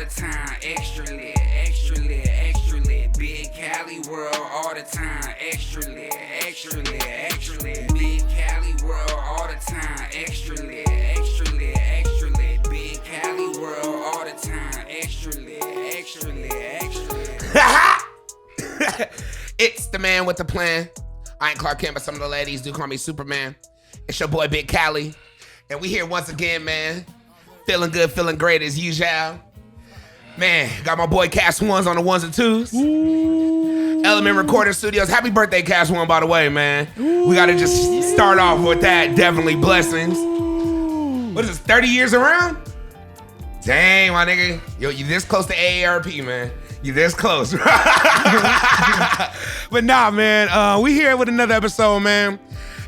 the time. Extra lit, extra lit, extra lit. Big Cali world all the time. Extra lit, extra lit, extra lit. Big Cali world all the time. Extra lit, extra lit, extra lit. Big Cali world all the time. Extra lit, extra lit, extra lit. It's the man with the plan. I ain't Clark Kent, but some of the ladies do call me Superman. It's your boy Big Cali. And we here once again, man. Feeling good, feeling great as usual. Man, got my boy Cash Ones on the ones and twos. Ooh. Element Recording Studios. Happy birthday, Cash One, by the way, man. Ooh. We gotta just start off with that. Definitely blessings. Ooh. What is this, 30 years around? Dang, my nigga. Yo, you this close to AARP, man. You this close. But nah, man, we here with another episode, man.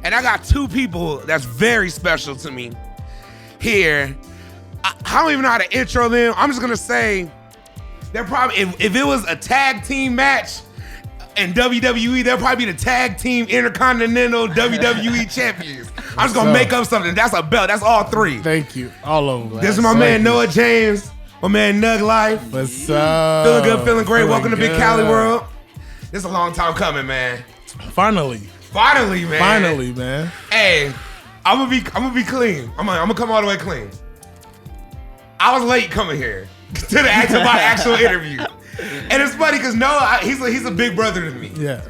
And I got two people that's very special to me here. I don't even know how to intro them. I'm just gonna say they're probably, if it was a tag team match in WWE, they'll probably be the tag team Intercontinental WWE champions. I'm just gonna make up something. That's a belt. That's all three. Thank you. All of them. This is my man Noah James. My man Nug Life. What's up? Feeling good, feeling great. Welcome to Big Cali World. This is a long time coming, man. Finally, man. Hey, I'm gonna be clean. I'm gonna come all the way clean. I was late coming here to my actual interview, and it's funny because Noah, he's a big brother to me. Yeah.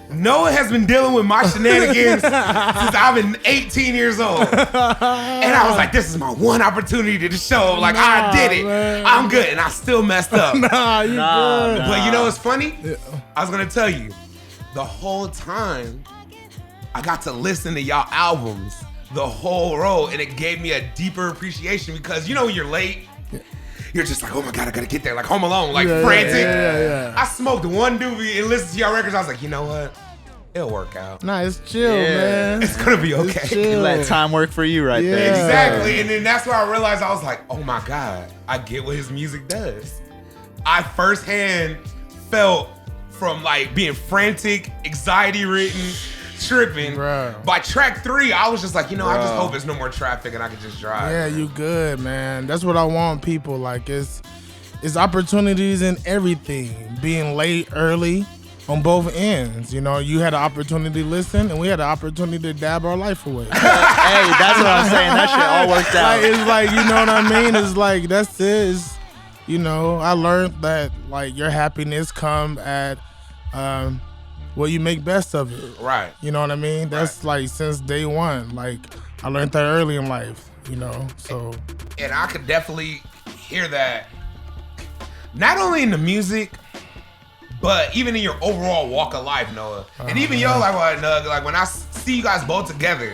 Noah has been dealing with my shenanigans since I've been 18 years old. And I was like, this is my one opportunity to show, like, I did it. Man. I'm good. And I still messed up. You good. But you know what's funny? Yeah. I was going to tell you, the whole time, I got to listen to y'all albums the whole road. And it gave me a deeper appreciation because, you know, when you're late, you're just like, oh my God, I gotta get there. Like Home Alone, like frantic. Yeah. I smoked one doobie and listened to y'all records. I was like, you know what? It'll work out. Nah, it's chill, man. It's gonna be okay. You let time work for you right there. Exactly. And then that's where I realized I was like, oh my God, I get what his music does. I firsthand felt from like being frantic, anxiety ridden, tripping. Bro. By track 3, I was just like, you know, I just hope there's no more traffic and I can just drive. Yeah, you good, man. That's what I want people. Like, it's opportunities in everything. Being late, early, on both ends. You know, you had an opportunity to listen, and we had an opportunity to dab our life away. Hey, that's what I'm saying. That shit all worked out. Like, it's like, you know what I mean? It's like, that's it. It's, you know, I learned that, like, your happiness come at, well, you make best of it. Right. You know what I mean? That's like since day one. Like, I learned that early in life, you know, so. And I could definitely hear that, not only in the music, but even in your overall walk of life, Noah. And even yo, like when I see you guys both together,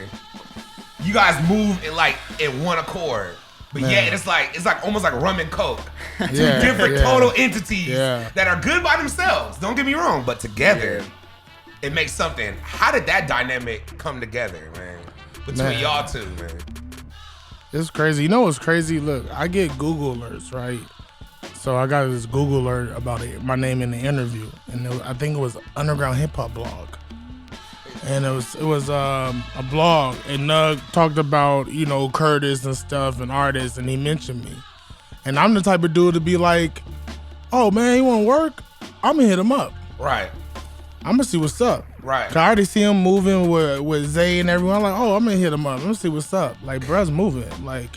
you guys move in one accord. But yet it's like almost like rum and coke. Two different total entities that are good by themselves. Don't get me wrong, but together it makes something. How did that dynamic come together, man? Between y'all two, man. It's crazy. You know what's crazy? Look, I get Google alerts, right? So I got this Google alert about my name in the interview, and I think it was Underground Hip Hop Blog. And it was a blog, and Nug talked about, you know, Curtis and stuff and artists, and he mentioned me. And I'm the type of dude to be like, oh man, you want to work? I'm gonna hit him up. Right. I'm gonna see what's up. Right. Cause I already see him moving with Zay and everyone. I'm like, oh, I'm gonna hit him up. I'm gonna see what's up. Like, bruh's moving. Like,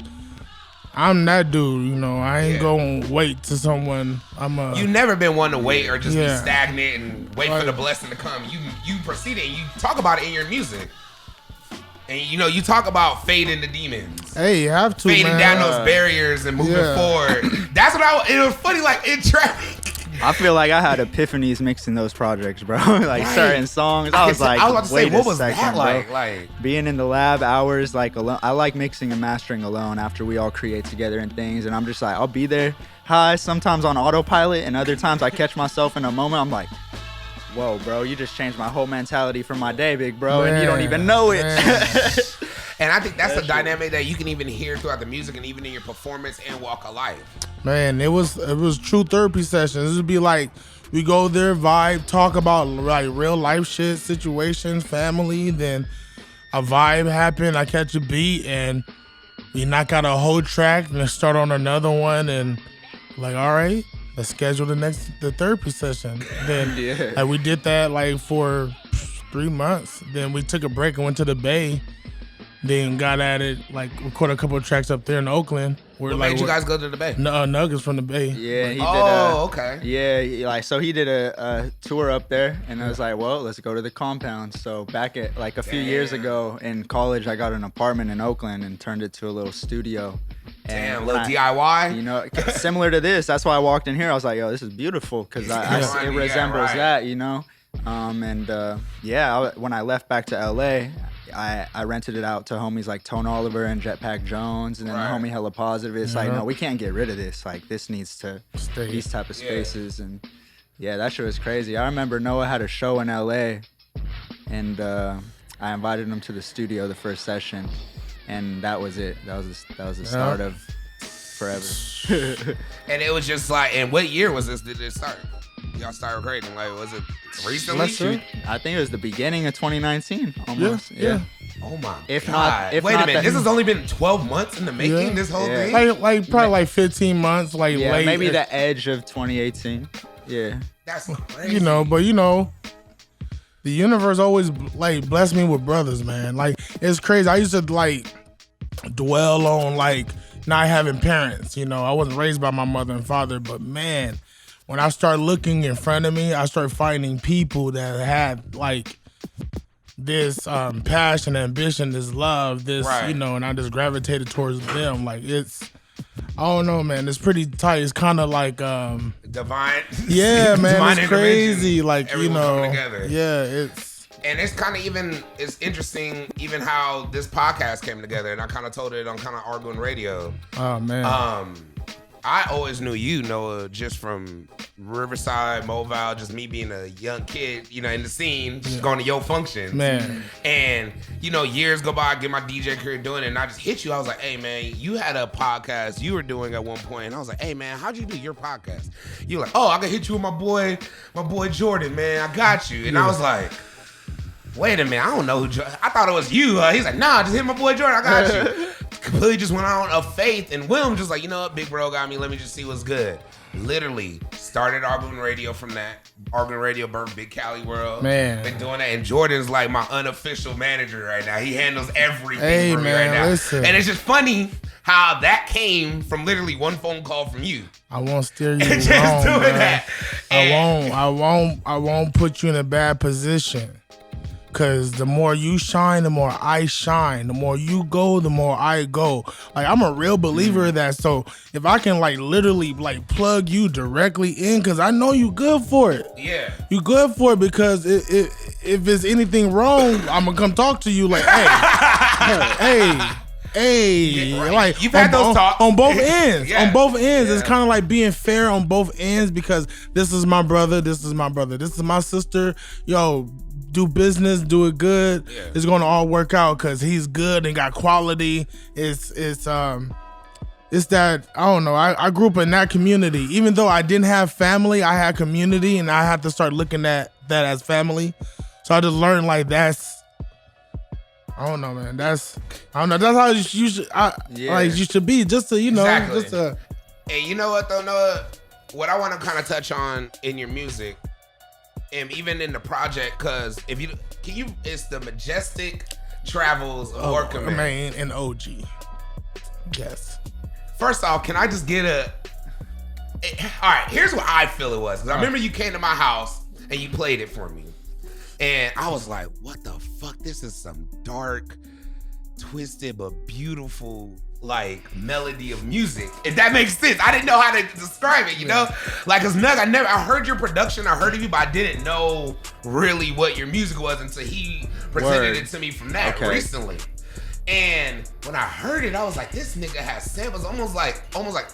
I'm that dude, you know. I ain't gonna wait to someone. You never been one to wait or just be stagnant and wait for the blessing to come. You proceed and you talk about it in your music. And you know, you talk about fading the demons. Hey, you have to, fading down those barriers and moving forward. That's what it was funny, like in traffic. I feel like I had epiphanies mixing those projects, bro. Like certain songs, I was about to say, what was that like? Like being in the lab hours, like alone. I like mixing and mastering alone after we all create together and things. And I'm just like, I'll be there high, sometimes on autopilot, and other times I catch myself in a moment. I'm like, whoa, bro, you just changed my whole mentality for my day, big bro, and you don't even know it. And I think that's a dynamic that you can even hear throughout the music and even in your performance and walk of life. Man, it was true therapy sessions. It would be like, we go there, vibe, talk about like real life shit, situations, family, then a vibe happen, I catch a beat, and we knock out a whole track and then start on another one, and Like, all right, let's schedule the therapy session. Then like, we did that like for 3 months. Then we took a break and went to the Bay. Then got at it, like recorded a couple of tracks up there in Oakland. What made you guys go to the Bay? Nuggets from the Bay. Yeah, he did. Okay. Yeah, like so he did a tour up there, and I was like, well, let's go to the compound. So back at like a few years ago in college, I got an apartment in Oakland and turned it to a little studio. Damn, a little DIY. You know, similar to this. That's why I walked in here. I was like, yo, this is beautiful because it resembles that, you know. When I left back to LA, I rented it out to homies like Tone Oliver and Jetpack Jones, and then the homie Hella Positive. It's like, no, we can't get rid of this. Like, this needs to stay. These type of spaces. And that shit was crazy. I remember Noah had a show in LA, and I invited him to the studio the first session, and that was it. That was the start of forever. And it was just like, and what year was this? Did it start? Y'all started recording? Like, was it recently? I think it was the beginning of 2019. Almost. Yeah. Oh my If God. Not, wait a minute. This has only been 12 months in the making. This whole thing. Like probably like 15 months. Like late. Maybe the edge of 2018. Yeah. That's crazy. You know, but the universe always like blessed me with brothers, man. Like, it's crazy. I used to like dwell on like not having parents. You know, I wasn't raised by my mother and father, but man, when I start looking in front of me, I start finding people that had like this passion, ambition, this love, this, and I just gravitated towards them. Like, it's, I don't know, man. It's pretty tight. It's kind of like divine. Yeah, man. Divine it's crazy. Like, everyone coming together. Yeah, it's. And it's kind of it's interesting even how this podcast came together. And I kind of told it on kind of OrcaMane Radio. Oh, man. I always knew you, Noah, just from Riverside, Mobile, just me being a young kid, in the scene, just going to your functions. Man. And, years go by, I get my DJ career doing it, and I just hit you. I was like, hey, man, you had a podcast you were doing at one point. And I was like, hey, man, how'd you do your podcast? You were like, oh, I can hit you with my boy Jordan, man. I got you. And I was like, wait a minute, I don't know who. I thought it was you. He's like, nah, just hit my boy Jordan. I got you. Completely just went on of faith, and Willem just like, you know what, big bro got me. Let me just see what's good. Literally started OrcaMane Radio from that. OrcaMane Radio birthed Big Cali World. Man, been doing that, and Jordan's like my unofficial manager right now. He handles everything for me right now. Listen. And it's just funny how that came from literally one phone call from you. I won't steer you just wrong, doing man. that. I won't put you in a bad position. Cause the more you shine, the more I shine. The more you go, the more I go. Like, I'm a real believer of that. So if I can like literally like plug you directly in, cause I know you good for it. Yeah. You good for it because if there's anything wrong, I'm gonna come talk to you like, hey, yeah, right. Like you've had those talks on both ends. Yeah. On both ends, Yeah. It's kind of like being fair on both ends because this is my brother, this is my brother, this is my sister. Yo, do business, do it good. Yeah. It's gonna all work out because he's good and got quality. It's that I don't know. I grew up in that community. Even though I didn't have family, I had community, and I had to start looking at that as family. So I just learned like that's. I don't know, man. That's how you should. Like you should be just to Exactly. just to. And you know what though, Noah? What I want to kind of touch on in your music, and even in the project, because it's the Majestic Travels of OrcaMane and OGIE. Yes. First off, can I just get all right, here's what I feel it was. Because I remember you came to my house and you played it for me. And I was like, what the fuck? This is some dark, twisted, but beautiful, like, melody of music. If that makes sense. I didn't know how to describe it, you know? Like, cause Nug, I heard your production, I heard of you, but I didn't know really what your music was until he presented it to me from that recently. And when I heard it, I was like, this nigga has samples almost like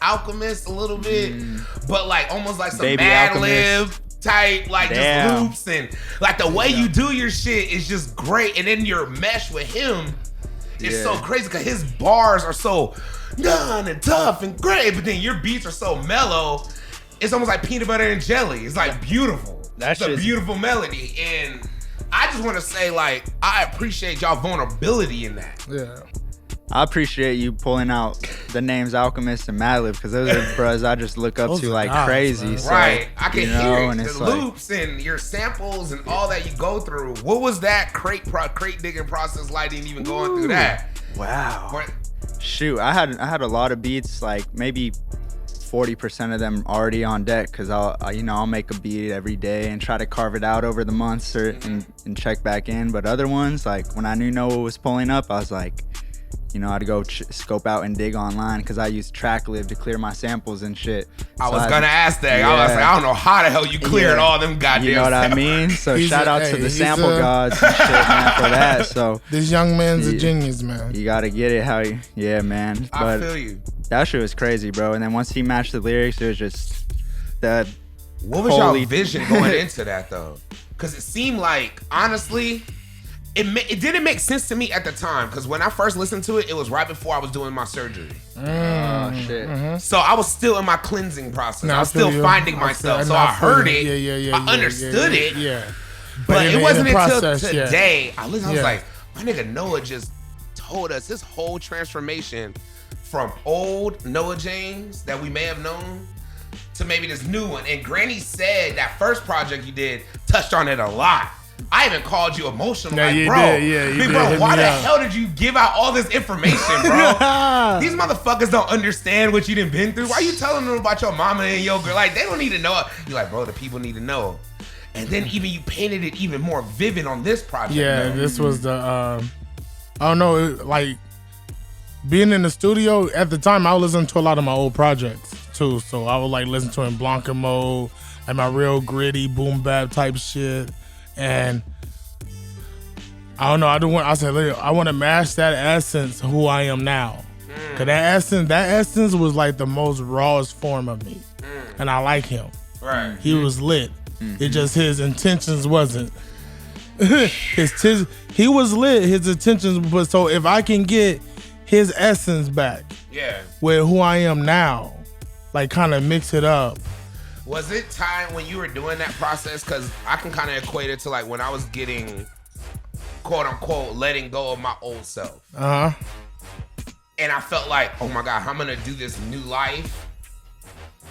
Alchemist a little bit, but like almost like some Baby Mad Alchemist. Lib type, like just loops, and like the way you do your shit is just great. And then your mesh with him is so crazy because his bars are so done and tough and great, but then your beats are so mellow. It's almost like peanut butter and jelly. It's like beautiful. It's a beautiful melody. And I just want to say, like, I appreciate y'all vulnerability in that. Yeah. I appreciate you pulling out the names Alchemist and Madlib because those are bros I just look up to like crazy. So, right. I can hear and the loops and your samples and all that you go through. What was that crate digging process like and even going through that? Wow. Shoot, I had a lot of beats, like maybe 40% of them already on deck because I'll make a beat every day and try to carve it out over the months and check back in. But other ones, like when I knew Noah was pulling up, I was like, I'd go scope out and dig online because I use TrackLib to clear my samples and shit. I was gonna ask that. Yeah. I was like, I don't know how the hell you cleared all them goddamn. You know what I mean? So shout out to the sample gods and shit, man, for that. So this young man's a genius, man. You gotta get it man. But I feel you. That shit was crazy, bro. And then once he matched the lyrics, it was just that. What was y'all vision going into that though? Because it seemed like, honestly, it didn't make sense to me at the time. Because when I first listened to it, it was right before I was doing my surgery. Oh shit! Mm-hmm. So I was still in my cleansing process. I was still finding myself. So I heard it. I understood it. Yeah. But it wasn't until today I listened. I was like, my nigga Noah just told us his whole transformation from old Noah James that we may have known to maybe this new one. And Granny said that first project you did touched on it a lot. I even called you emotional, bro. Big bro, why the hell did you give out all this information, bro? These motherfuckers don't understand what you done been through. Why are you telling them about your mama and your girl? Like, they don't need to know. You're like, bro, the people need to know. And then even you painted it even more vivid on this project. Yeah, this was the, I don't know, like, being in the studio, at the time, I was listening to a lot of my old projects, too. So I would, like, listen to in Blanca mode, like my real gritty, boom bap type shit. And I don't know, I said, I want to match that essence of who I am now. Because that essence was, like, the most rawest form of me. And I like him. Right. He was lit. It just, his intentions wasn't. He was lit, his intentions, but so if I can get his essence back with who I am now, like kind of mix it up. Was it time when you were doing that process? Because I can kind of equate it to like when I was getting, quote unquote, letting go of my old self. And I felt like, oh my God, I'm going to do this new life.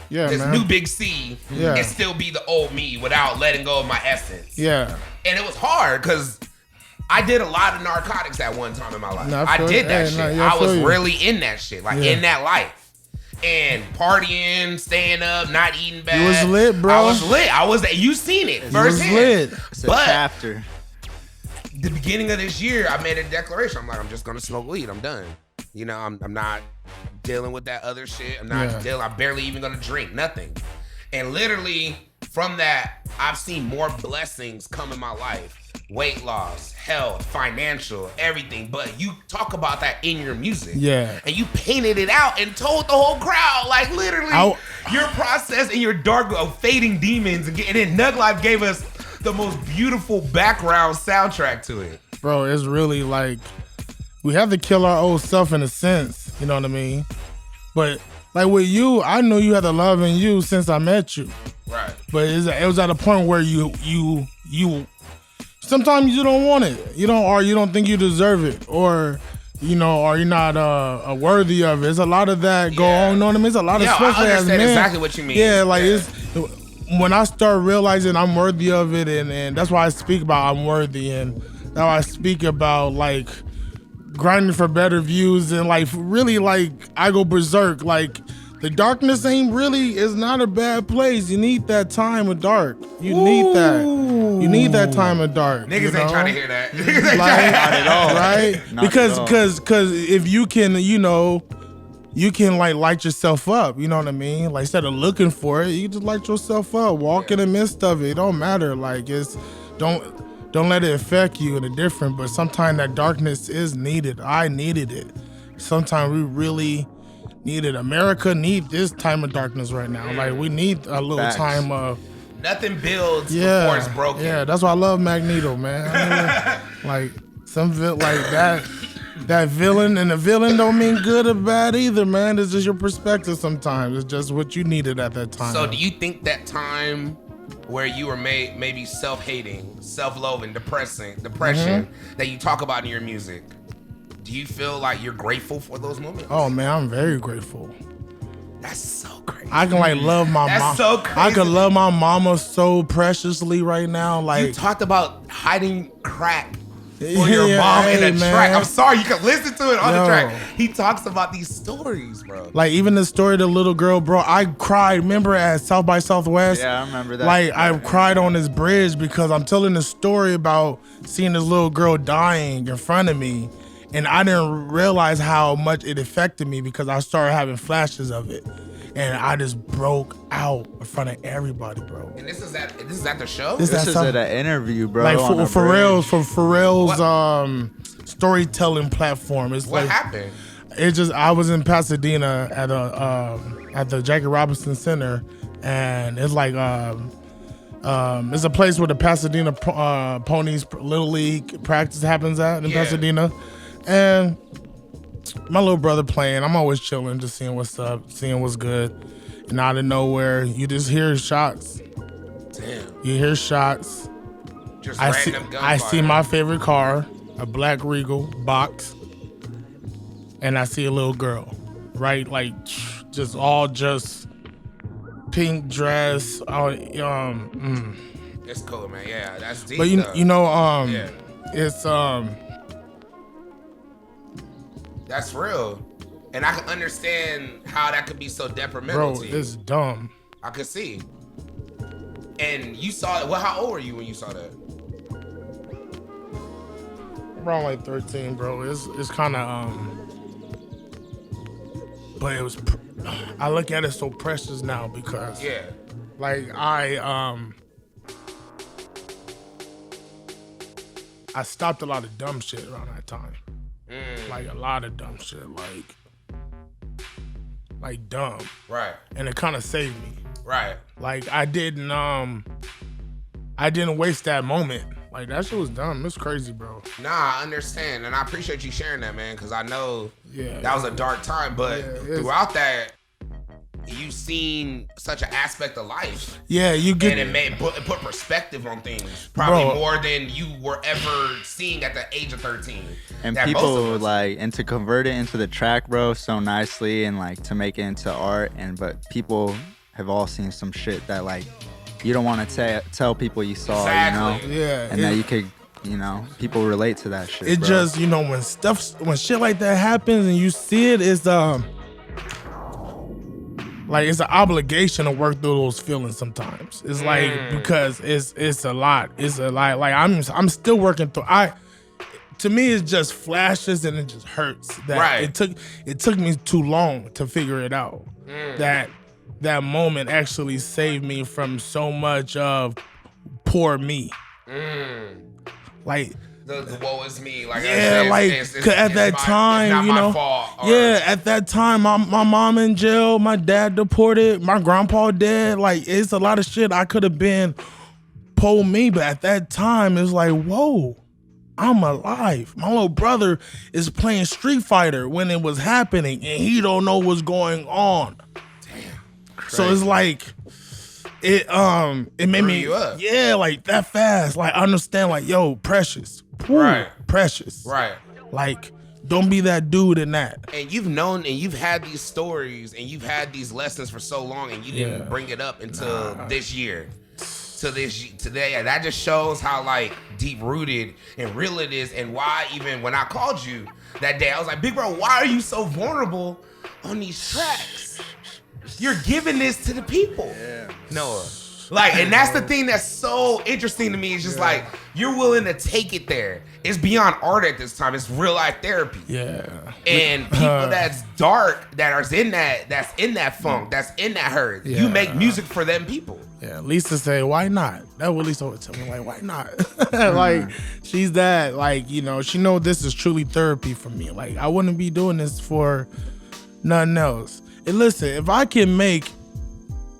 Yeah, this man. new big C and still be the old me without letting go of my essence. Yeah. And it was hard because I did a lot of narcotics at one time in my life. I did that shit. I was really in that shit, like in that life. And partying, staying up, not eating bad. You was lit, bro. I was lit. You seen it firsthand. Lit. It's a chapter. The beginning of this year, I made a declaration. I'm like, I'm just gonna smoke weed. I'm done. I'm not dealing with that other shit. I'm not dealing. I'm barely even gonna drink. Nothing. And literally from that, I've seen more blessings come in my life. Weight loss, health, financial, everything. But you talk about that in your music. Yeah. And you painted it out and told the whole crowd, like literally, your process and your dark of fading demons. And then Nug Life gave us the most beautiful background soundtrack to it. Bro, it's really like, we have to kill our old self in a sense. You know what I mean? But like with you, I know you had the love in you since I met you. Right. But it was at a point where you sometimes you don't want it. You don't think you deserve it, or you're not worthy of it. There's a lot of that go on. You know what I mean? It's a lot of stuff. I understand exactly what you mean. Yeah, like it's when I start realizing I'm worthy of it, and that's why I speak about I'm worthy, and now I speak about like grinding for better views, and like really like I go berserk. Like the darkness is not a bad place. You need that time of dark. You need that. You need that time of dark. Niggas ain't trying to hear that. Niggas ain't like, not at all. Right? Because if you can, you can like light yourself up. You know what I mean? Like instead of looking for it, you just light yourself up. Walk in the midst of it. It don't matter. Like don't let it affect you in a different. But sometimes that darkness is needed. I needed it. Sometimes we really need it. America need this time of darkness right now. Like we need a little time of. Nothing builds before it's broken. Yeah, that's why I love Magneto, man. Like that villain, and the villain don't mean good or bad either, man. It's just your perspective sometimes. It's just what you needed at that time. So do you think that time where you were maybe self-hating, self-loathing, depression that you talk about in your music, Do you feel like you're grateful for those moments? Oh man, I'm very grateful. That's so crazy. I can like love my mom. That's so crazy. I can love my mama so preciously right now. Like you talked about hiding crack for your mom in a track. I'm sorry, you can listen to it on the track. He talks about these stories, bro. Like even the story of the little girl, bro. I cried. Remember at South by Southwest? Yeah, I remember that. Like I cried on this bridge because I'm telling the story about seeing this little girl dying in front of me. And I didn't realize how much it affected me because I started having flashes of it. And I just broke out in front of everybody, bro. And this is at the show? This is at an interview, bro. Like for Pharrell's storytelling platform. It's what like, happened? It just I was in Pasadena at the Jackie Robinson Center, and it's like it's a place where the Pasadena Ponies Little League practice happens at in Pasadena. And my little brother playing, I'm always chilling, just seeing what's up, seeing what's good. And out of nowhere, you just hear shots. Damn. You hear shots. Just random gunfire. I see my favorite car, a black Regal box, and I see a little girl, right? Like just pink dress. It's cool, man. Yeah, that's deep. But it's that's real. And I can understand how that could be so detrimental to you. It's dumb. I could see. And you saw it. Well, how old were you when you saw that? Around like 13, bro. It's kind of but it was. I look at it so precious now because like I stopped a lot of dumb shit around that time. Like a lot of dumb shit, like dumb. Right. And it kind of saved me. Right. Like I didn't waste that moment. Like that shit was dumb. It's crazy, bro. Nah, I understand, and I appreciate you sharing that, man, because I know that was a dark time. But throughout that, you seen such an aspect of life. Yeah, you get and it put perspective on things, probably more than you were ever seeing at the age of 13. And people like, and to convert it into the track, bro, so nicely, and like to make it into art. But people have all seen some shit that like you don't want to tell people you saw, you know? Yeah. And that you could, you know, people relate to that shit. It bro. Just, you know, when shit like that happens and you see it, it's like it's an obligation to work through those feelings sometimes. It's like because it's a lot. It's a lot. Like I'm still working through. To me, it's just flashes and it just hurts. That it took me too long to figure it out. That moment actually saved me from so much of poor me. Like the woe is me. Like at that time, you know, at that time, my mom in jail, my dad deported, my grandpa dead. Like it's a lot of shit I could have been poor me, but at that time, it's like, whoa, I'm alive. My little brother is playing Street Fighter when it was happening, and he don't know what's going on. So it's like it made me like that fast. Like understand like yo, precious. Precious. Right. Like don't be that dude in that. And you've known and you've had these stories and you've had these lessons for so long and you didn't bring it up until this year. Today, and that just shows how like deep rooted and real it is, and why even when I called you that day, I was like, big bro, why are you so vulnerable on these tracks? You're giving this to the people. Noah. Like, and that's the thing that's so interesting to me. It's just like, you're willing to take it there. It's beyond art at this time. It's real life therapy. Yeah. And people that's dark, that's in that funk, that's in that hurt. You make music for them people. Yeah, Lisa say, why not? That what Lisa would tell me, like, why not? Like, she's that, like, you know, she know this is truly therapy for me. Like, I wouldn't be doing this for nothing else. And listen, if I can make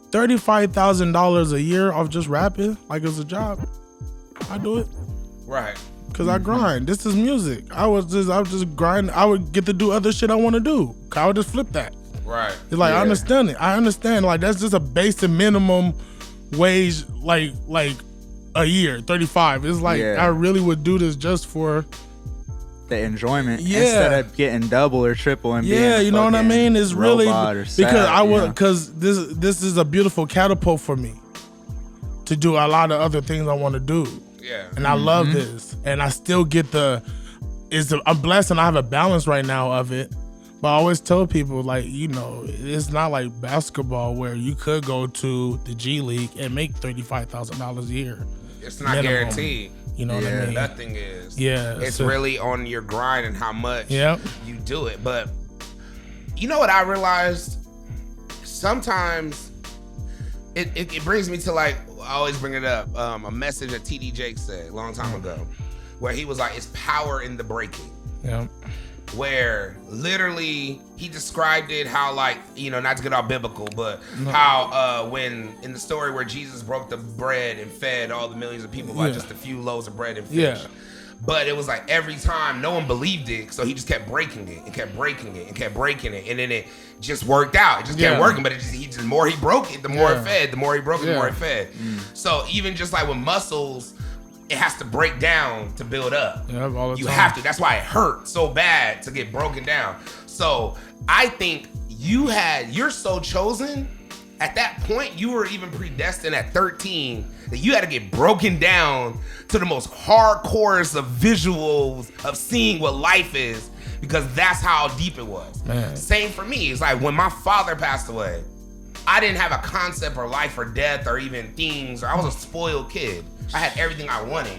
$35,000 a year off just rapping, like it's a job, I do it. Right. Cause I grind. This is music. I would just grind. I would get to do other shit I want to do. I would just flip that. Right. It's like I understand it. I understand. Like that's just a basic minimum wage. Like a year, 35. It's like I really would do this just for the enjoyment instead of getting double or triple and being you know what I mean? It's really because this this is a beautiful catapult for me to do a lot of other things I want to do. Yeah. And I love this, and I still get I'm blessed, and I have a balance right now of it. But I always tell people, like, you know, it's not like basketball where you could go to the G League and make $35,000 a year. It's not guaranteed. You know what I mean? Nothing is. Yeah. It's really on your grind and how much you do it. But you know what I realized? Sometimes it brings me to, like, I always bring it up, a message that TD Jake said a long time ago, where he was like, it's power in the breaking. Yeah. Where literally he described it how, like, you know, not to get all biblical, but how when in the story where Jesus broke the bread and fed all the millions of people by just a few loaves of bread and fish. Yeah. But it was like every time no one believed it, so he just kept breaking it and kept breaking it and kept breaking it, and then it just worked out. It just kept working, but the more he broke it, the more it fed. The more he broke it, the more it fed. So even just like with muscles, it has to break down to build up. All the you time. have to. That's why it hurt so bad to get broken down. So I think you're so chosen. At that point, you were even predestined at 13 that you had to get broken down to the most hardcorest of visuals of seeing what life is, because that's how deep it was. Man. Same for me. It's like when my father passed away, I didn't have a concept of life or death or even things. I was a spoiled kid. I had everything I wanted.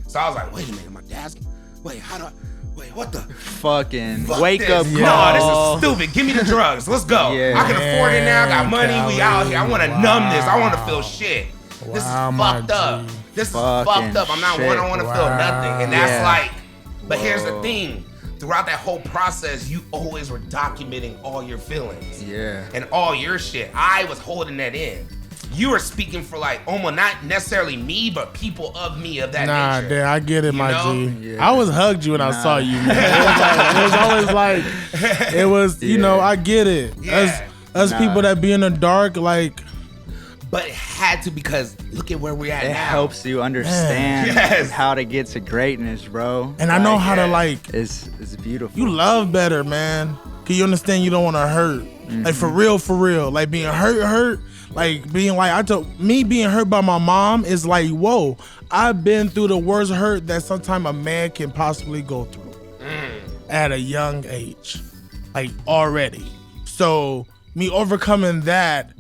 So I was like, wait a minute, my dad's, what the? Fucking wake up call. No, this is stupid. Give me the drugs. Let's go. Yeah. I can afford it now. Got money. Cali. We out here. I want to numb this. I want to feel shit. This is fucked up. This is fucked up. I don't want to feel nothing. And that's like, but here's the thing. Throughout that whole process, you always were documenting all your feelings. Yeah. And all your shit. I was holding that in. You were speaking for, like, almost not necessarily me, but people of me of that nature. Nah, I get it, my G. Yeah. I always hugged you when I saw you, man. It was always like, you know, I get it. Yeah. Us people that be in the dark, like. But it had to, because look at where we're at now. It helps you understand how to get to greatness, bro. And I know how to, like. It's beautiful. You love better, man. Can you understand you don't want to hurt? Like, for real. Like, being hurt. Like, being like, being hurt by my mom is like, whoa, I've been through the worst hurt that sometimes a man can possibly go through at a young age, like, already. So me overcoming that,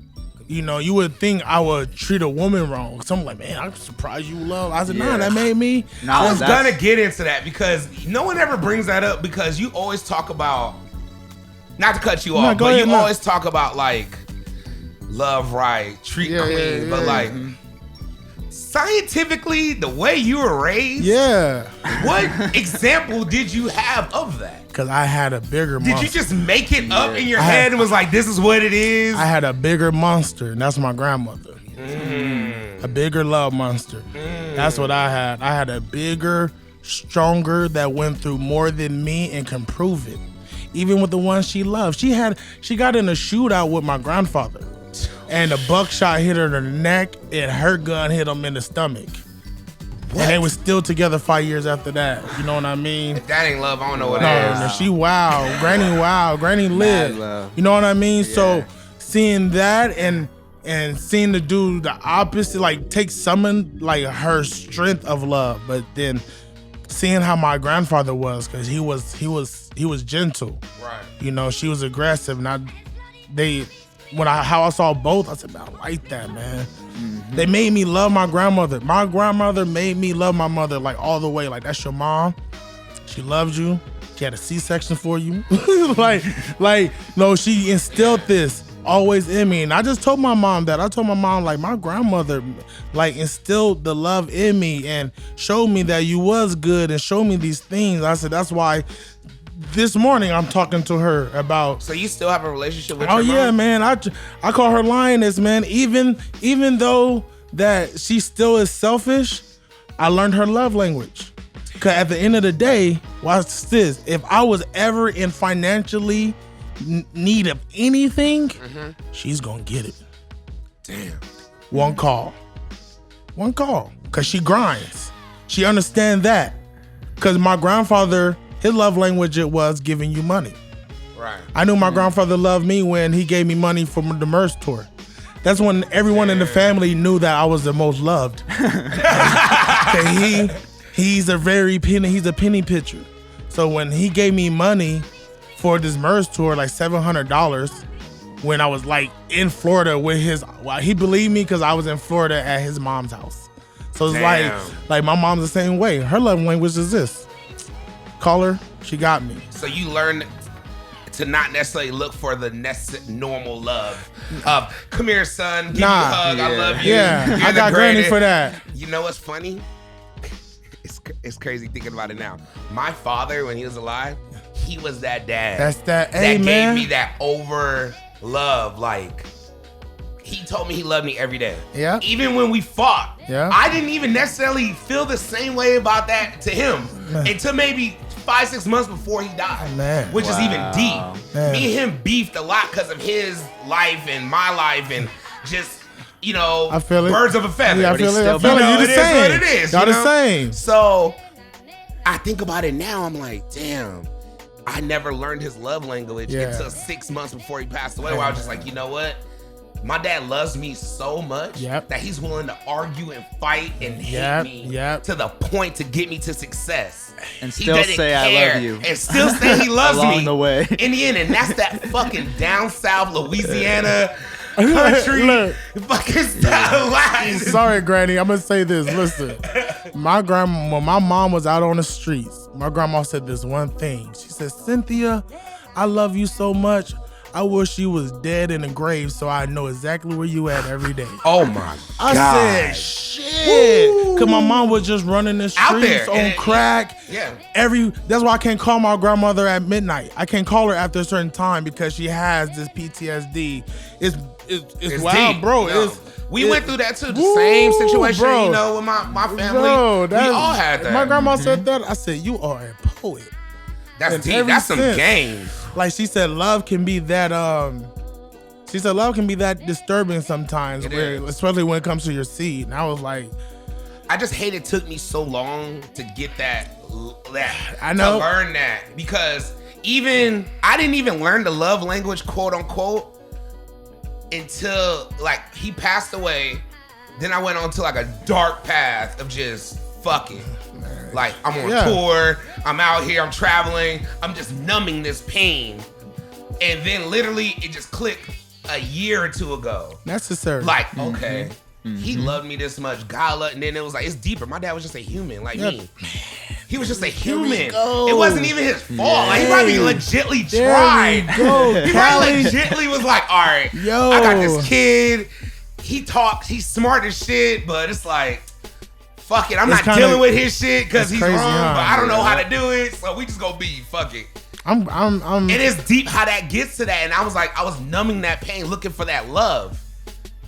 you know, you would think I would treat a woman wrong. So I'm like, man, I'm surprised you love. I said, nah, that made me. I was gonna get into that because no one ever brings that up, because you always talk about, not to cut you off, but you always talk about, like, love right, treat clean, but like scientifically, the way you were raised, what example did you have of that? Because I had a bigger monster. Did you just make it up in your head and was like, this is what it is? I had a bigger monster, and that's my grandmother. A bigger love monster. That's what I had. I had a bigger, stronger, that went through more than me and can prove it. Even with the one she loved. She got in a shootout with my grandfather. And the buckshot hit her in the neck, and her gun hit him in the stomach. What? And they were still together 5 years after that. You know what I mean? If that ain't love, I don't know what it is. No, she wild. Granny lived. You know what I mean? Yeah. So seeing that and seeing the dude the opposite, like, take summon like her strength of love, but then seeing how my grandfather was, because he was gentle. Right. You know, she was aggressive. How I saw both, I said, man, I like that, man. They made me love my grandmother. My grandmother made me love my mother, like, all the way. Like, that's your mom. She loved you. She had a C-section for you. No, she instilled this always in me. And I just told my mom that. I told my mom, like, my grandmother, like, instilled the love in me and showed me that you was good and showed me these things. I said, that's why this morning I'm talking to her about. So you still have a relationship with her? Oh yeah, man. I call her lioness, man. Even though that she still is selfish, I learned her love language. Cause at the end of the day, watch this. If I was ever in financially need of anything, she's gonna get it. Damn. One call. Cause she grinds. She understands that. Cause my grandfather his love language it was giving you money. Right. I knew my grandfather loved me when he gave me money for the Merce tour. That's when everyone in the family knew that I was the most loved. He's a penny pitcher. So when he gave me money for this Merce tour, like $700, when I was like in Florida with he believed me because I was in Florida at his mom's house. So it's like my mom's the same way. Her love language is this. Call her, she got me. So you learned to not necessarily look for the normal love of come here, son, give you a hug, I love you. Yeah, I got granny for that. You know what's funny? It's crazy thinking about it now. My father, when he was alive, he was that dad. That's that. That gave me that over love. Like, he told me he loved me every day. Yeah. Even when we fought. Yeah. I didn't even necessarily feel the same way about that to him until maybe 5-6 months before he died, which is even deep. Man. Me and him beefed a lot because of his life and my life and just, you know, I feel birds of a feather. Yeah, I feel it. I feel it. You're the same. What it is. Y'all the same. So I think about it now. I'm like, damn, I never learned his love language until 6 months before he passed away. Where I was just like, you know what? My dad loves me so much that he's willing to argue and fight and hate me to the point to get me to success. And still say I love you. And still say he loves me. Along the way. In the end, and that's that fucking down south Louisiana country fucking style life. Sorry, Granny. I'm going to say this. Listen, when my mom was out on the streets, my grandma said this one thing. She said, Cynthia, I love you so much. I wish you was dead in the grave so I know exactly where you at every day. Oh my God. I said, shit. Because my mom was just running the streets on crack. Yeah. That's why I can't call my grandmother at midnight. I can't call her after a certain time because she has this PTSD. It's wild, deep. bro. No. We went through that too. The same situation, bro. You know, with my family. Bro, we all had that. My grandma said that. I said, you are a poet. That's deep. That's some game. Like she said, love can be that disturbing sometimes, especially when it comes to your seed. And I was like, I just hate it took me so long to get that I know. to learn that, because I didn't even learn the love language, quote unquote, until like he passed away. Then I went on to like a dark path of just fucking. Like, I'm on tour, I'm out here, I'm traveling, I'm just numbing this pain. And then literally it just clicked a year or two ago. Necessary. Like, okay, he loved me this much. God loved, and then it was like, it's deeper. My dad was just a human like me. He was just a human. It wasn't even his fault. Like, he probably legitly tried. He probably legitly was like, all right, I got this kid. He talks, he's smart as shit, but it's like, fuck it, I'm not dealing with his shit because he's wrong, but I don't know how to do it, so we just go be fuck it. It is deep how that gets to that, and I was like, I was numbing that pain, looking for that love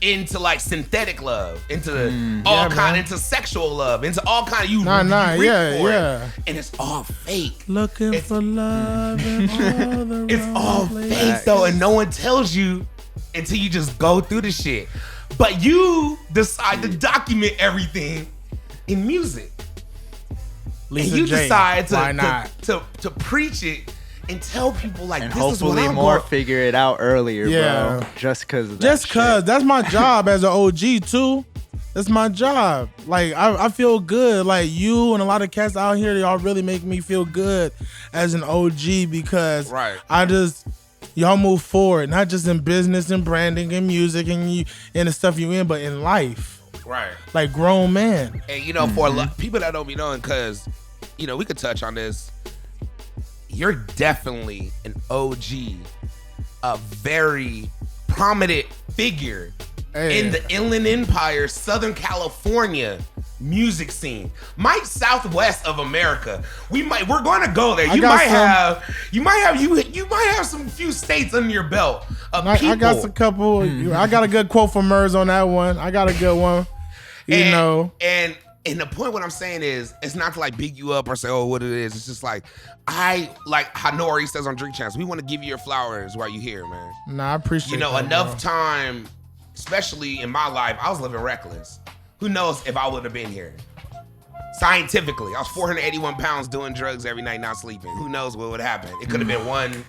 into like synthetic love, into all kind, into sexual love, into all kind of you and it's all fake. Looking for love in all the it's all fake though, and no one tells you until you just go through the shit. But you decide to document everything in music. Lisa and you J, decide to preach it and tell people like, and this is what hopefully I'm more going. Figure it out earlier, bro. Just because of that. Just because that's my job as an OG too. That's my job. Like I feel good. Like you and a lot of cats out here, y'all really make me feel good as an OG because y'all move forward, not just in business and branding and music and the stuff you in, but in life. Right. Like grown man. And you know, for a lot people that don't be knowing, because, you know, we could touch on this. You're definitely an OG, a very prominent figure in the Inland Empire, Southern California music scene. Might southwest of America. We're going to go there. You might have some few states under your belt of people. I got some couple. I got a good quote from Murs on that one. I got a good one. You know. And the point what I'm saying is, it's not to like big you up or say, oh, what it is. It's just like how Nori says on Drink Champs, we want to give you your flowers while you're here, man. Nah, I appreciate You know, that, enough time, especially in my life, I was living reckless. Who knows if I would have been here? Scientifically, I was 481 pounds doing drugs every night, not sleeping. Who knows what would happen? It could have been one.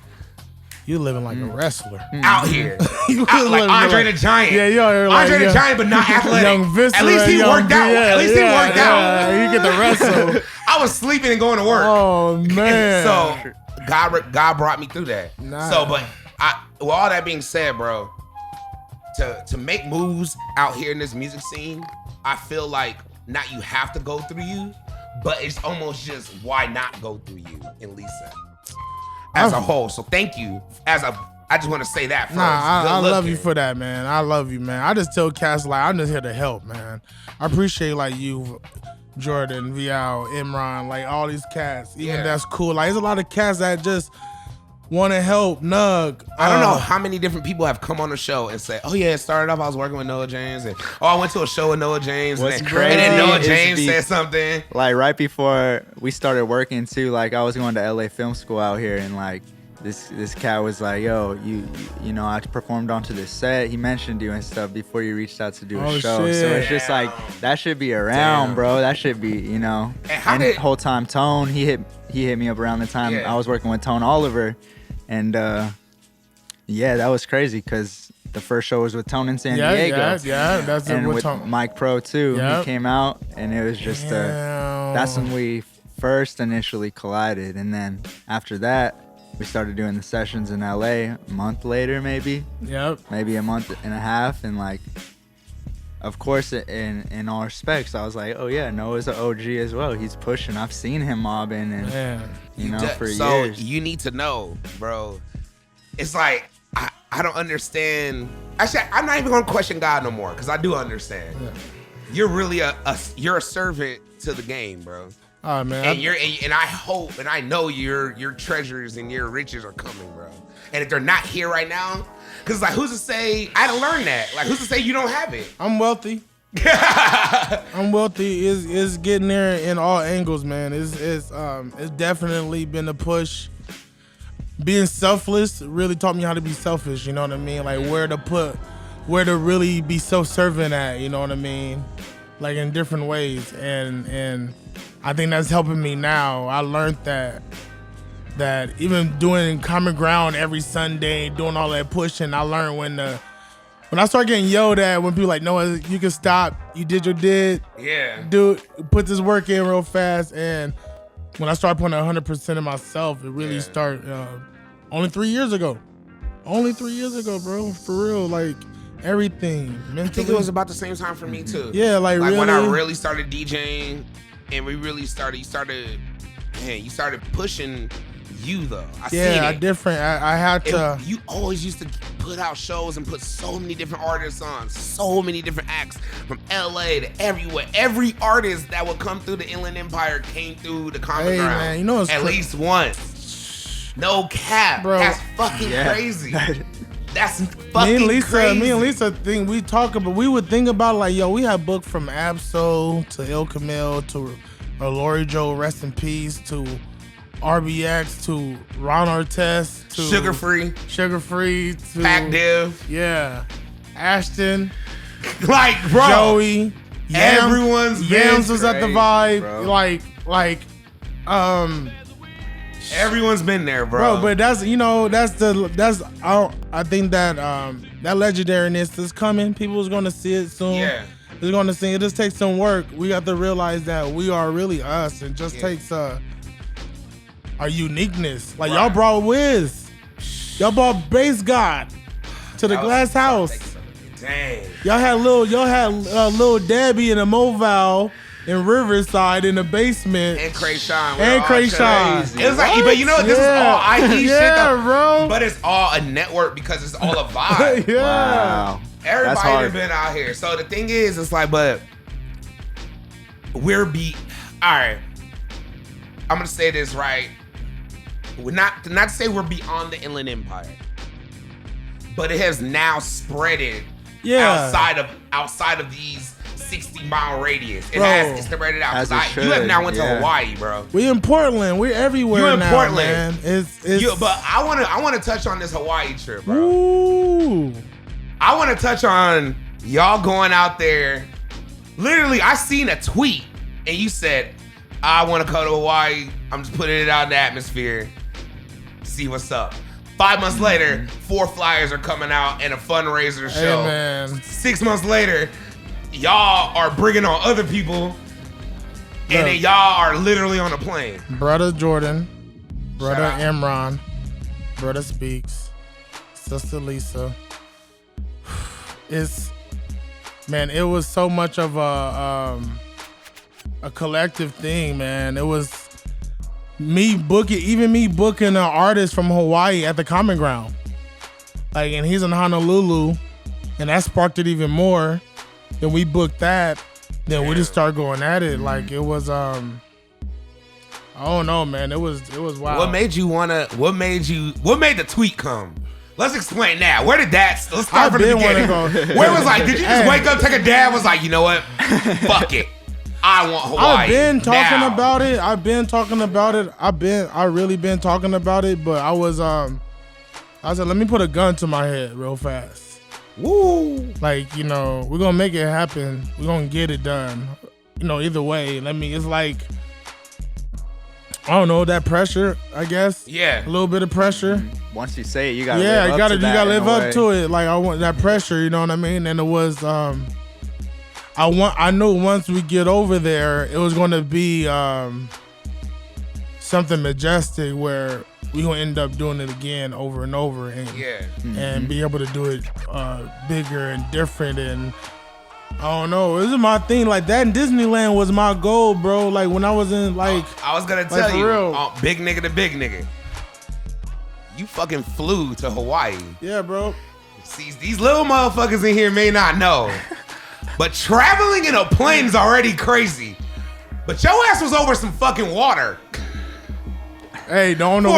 You living like a wrestler out here, like Andre the Giant. Yeah, you're like Andre the Giant, but not athletic. Viscera, at least he worked out. At least he worked out. You get the wrestle. I was sleeping and going to work. Oh man! So God brought me through that. Nice. So, but with all that being said, bro, to make moves out here in this music scene, I feel like not you have to go through you, but it's almost just why not go through you and Lisa as a whole. So thank you. I just want to say that first. I love you for that, man. I love you, man. I just tell cats like I'm just here to help, man. I appreciate like you, Jordan, Vial, Imran, like all these cats. Even that's cool. Like there's a lot of cats that just want to help Nug. I don't know how many different people have come on the show and said, oh yeah, it started off I was working with Noah James, and I went to a show with Noah James, and then Noah James said something. Like right before we started working too, like I was going to LA Film School out here, and like this cat was like, yo, you know, I performed onto this set. He mentioned you and stuff before you reached out to do a show. Shit. So it's just like that should be around, bro. That should be, you know. And the whole time Tone, he hit me up around the time I was working with Tone Oliver. And that was crazy because the first show was with Tone in San Diego. Yeah, that's and with Tone. Mike Pro too. He came out, and it was just that's when we first initially collided, and then after that we started doing the sessions in LA a month later, maybe a month and a half, and like of course in all respects I was like, oh yeah, Noah's an OG as well. He's pushing. I've seen him mobbing and you know for years. So you need to know, bro. It's like I don't understand. Actually, I'm not even gonna question God no more because I do understand. You're really you're a servant to the game, bro. Oh man, and I hope and I know your treasures and your riches are coming, bro. And if they're not here right now, because like who's to say I had to learn that? Like who's to say you don't have it? I'm wealthy. I'm wealthy. Is getting there in all angles, man. It's definitely been a push. Being selfless really taught me how to be selfish. You know what I mean? Like where to really be self-serving at. You know what I mean? Like in different ways, and I think that's helping me now. I learned that even doing Common Ground every Sunday, doing all that pushing, I learned when I start getting yelled at, when people like, no, you can stop. You did your did. Yeah. Put this work in real fast. And when I started putting 100% of myself, it really started only 3 years ago. Only 3 years ago, bro. For real. Like everything. Mentally. I think it was about the same time for me too. Yeah, like really. When I really started DJing and we really started, you started pushing you though. I seen it. Different. I had to. You always used to put out shows and put so many different artists on, so many different acts from LA to everywhere. Every artist that would come through the Inland Empire came through the Common Ground. Man, you know at least once. No cap, bro. That's fucking crazy. That's fucking crazy. Me and Lisa think we would think about like, yo, we have booked from Absol to Il Camille to Lori Joe, rest in peace, to RBX to Ron Artest to Sugar Free to Pac Div, Ashton, like bro, Joey, Yams was at the vibe, bro. Everyone's been there, bro. But I think that that legendariness is coming. People is gonna see it soon. Yeah. They're gonna see it. It just takes some work. We got to realize that we are really us. It just takes our uniqueness. Like y'all brought Wiz. Y'all brought Bass God to the Glass House. Dang. Y'all had Lil Debbie and a Moval in Riverside in the basement. And Krayshawn. It was like, but you know, this is all IE shit though. Bro. But it's all a network because it's all a vibe. Wow. Everybody has been out here. So the thing is, it's like, but all right. I'm gonna say this right. We're not to say we're beyond the Inland Empire, but it has now spreaded outside of these 60-mile radius. It has spread it out. You have now went to Hawaii, bro. We in Portland. We're everywhere now. You in Portland, man. It's but I want to touch on this Hawaii trip, bro. Ooh. I want to touch on y'all going out there. Literally, I seen a tweet and you said, I want to go to Hawaii. I'm just putting it out in the atmosphere. See what's up. 5 months later, 4 flyers are coming out and a fundraiser show. Hey, man. 6 months later, y'all are bringing on other people, and then y'all are literally on a plane. Brother Jordan, brother Imran, brother Speaks, sister Lisa. It was so much of a collective thing, man. It was me booking an artist from Hawaii at the Common Ground. Like, and he's in Honolulu, and that sparked it even more. Then we booked that. Then we just started going at it. Like, it was I don't know, man. It was wild. What made the tweet come? Let's explain that. Where did that? Let's start from the beginning. Where was like? Did you just wake up, take a dab? Was like, you know what? Fuck it. I want Hawaii. I've been talking about it. I really been talking about it. But I said, let me put a gun to my head real fast. Woo! Like, we're gonna make it happen. We're gonna get it done. Either way. It's like, I don't know, that pressure, I guess. Yeah. A little bit of pressure. Once you say it, you gotta live up to that. You gotta live up to it. Like, I want that pressure, you know what I mean? And it was I knew once we get over there, it was gonna be something majestic where we gonna end up doing it again over and over and be able to do it bigger and different. And I don't know, this is my thing. Like, that in Disneyland was my goal, bro. Like, when I was in, like, I was gonna tell you, big nigga to big nigga, you fucking flew to Hawaii. Yeah, bro. See, these little motherfuckers in here may not know, but traveling in a plane is already crazy. But your ass was over some fucking water. Hey, on the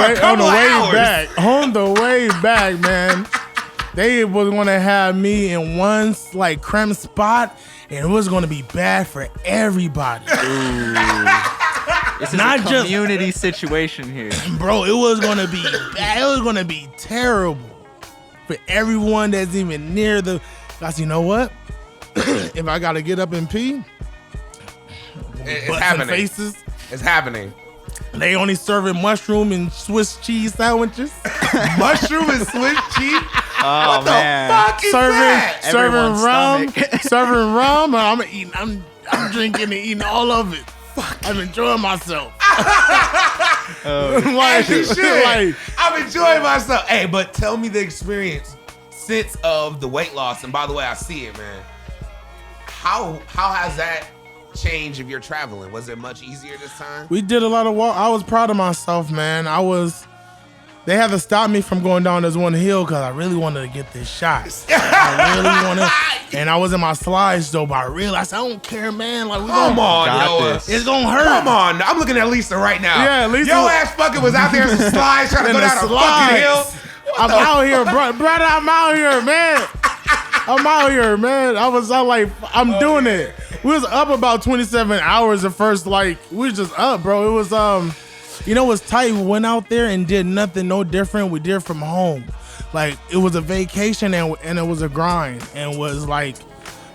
way back, man, they was gonna have me in one like cramped spot, and it was gonna be bad for everybody. This is not a community situation here, bro. It was gonna be bad. It was gonna be terrible for everyone that's even near the. I said, you know what? If I gotta get up and pee, it's happening. Faces. It's happening. They only serving mushroom and Swiss cheese sandwiches. Mushroom and Swiss cheese? Oh, what the fuck is that? Serving rum. I'm drinking and eating all of it. Fuck. I'm enjoying myself. As you should. I'm enjoying myself. Hey, but tell me the experience since of the weight loss. And by the way, I see it, man. How has that changed if you're traveling? Was it much easier this time? We did a lot of walk. I was proud of myself, man. They had to stop me from going down this one hill because I really wanted to get this shot. I really wanted, and I was in my slides though, but I realized I don't care, man. Like, come on, Noah. It's gonna hurt. Come on. I'm looking at Lisa right now. Yeah, Lisa. Your ass fucking was out there in some slides trying to go down a fucking hill. I'm out here, brother. I'm out here, man. I'm doing it. We was up about 27 hours at first. Like, we was just up, bro. It was it was tight. We went out there and did nothing no different. We did from home. Like, it was a vacation and it was a grind. And was like,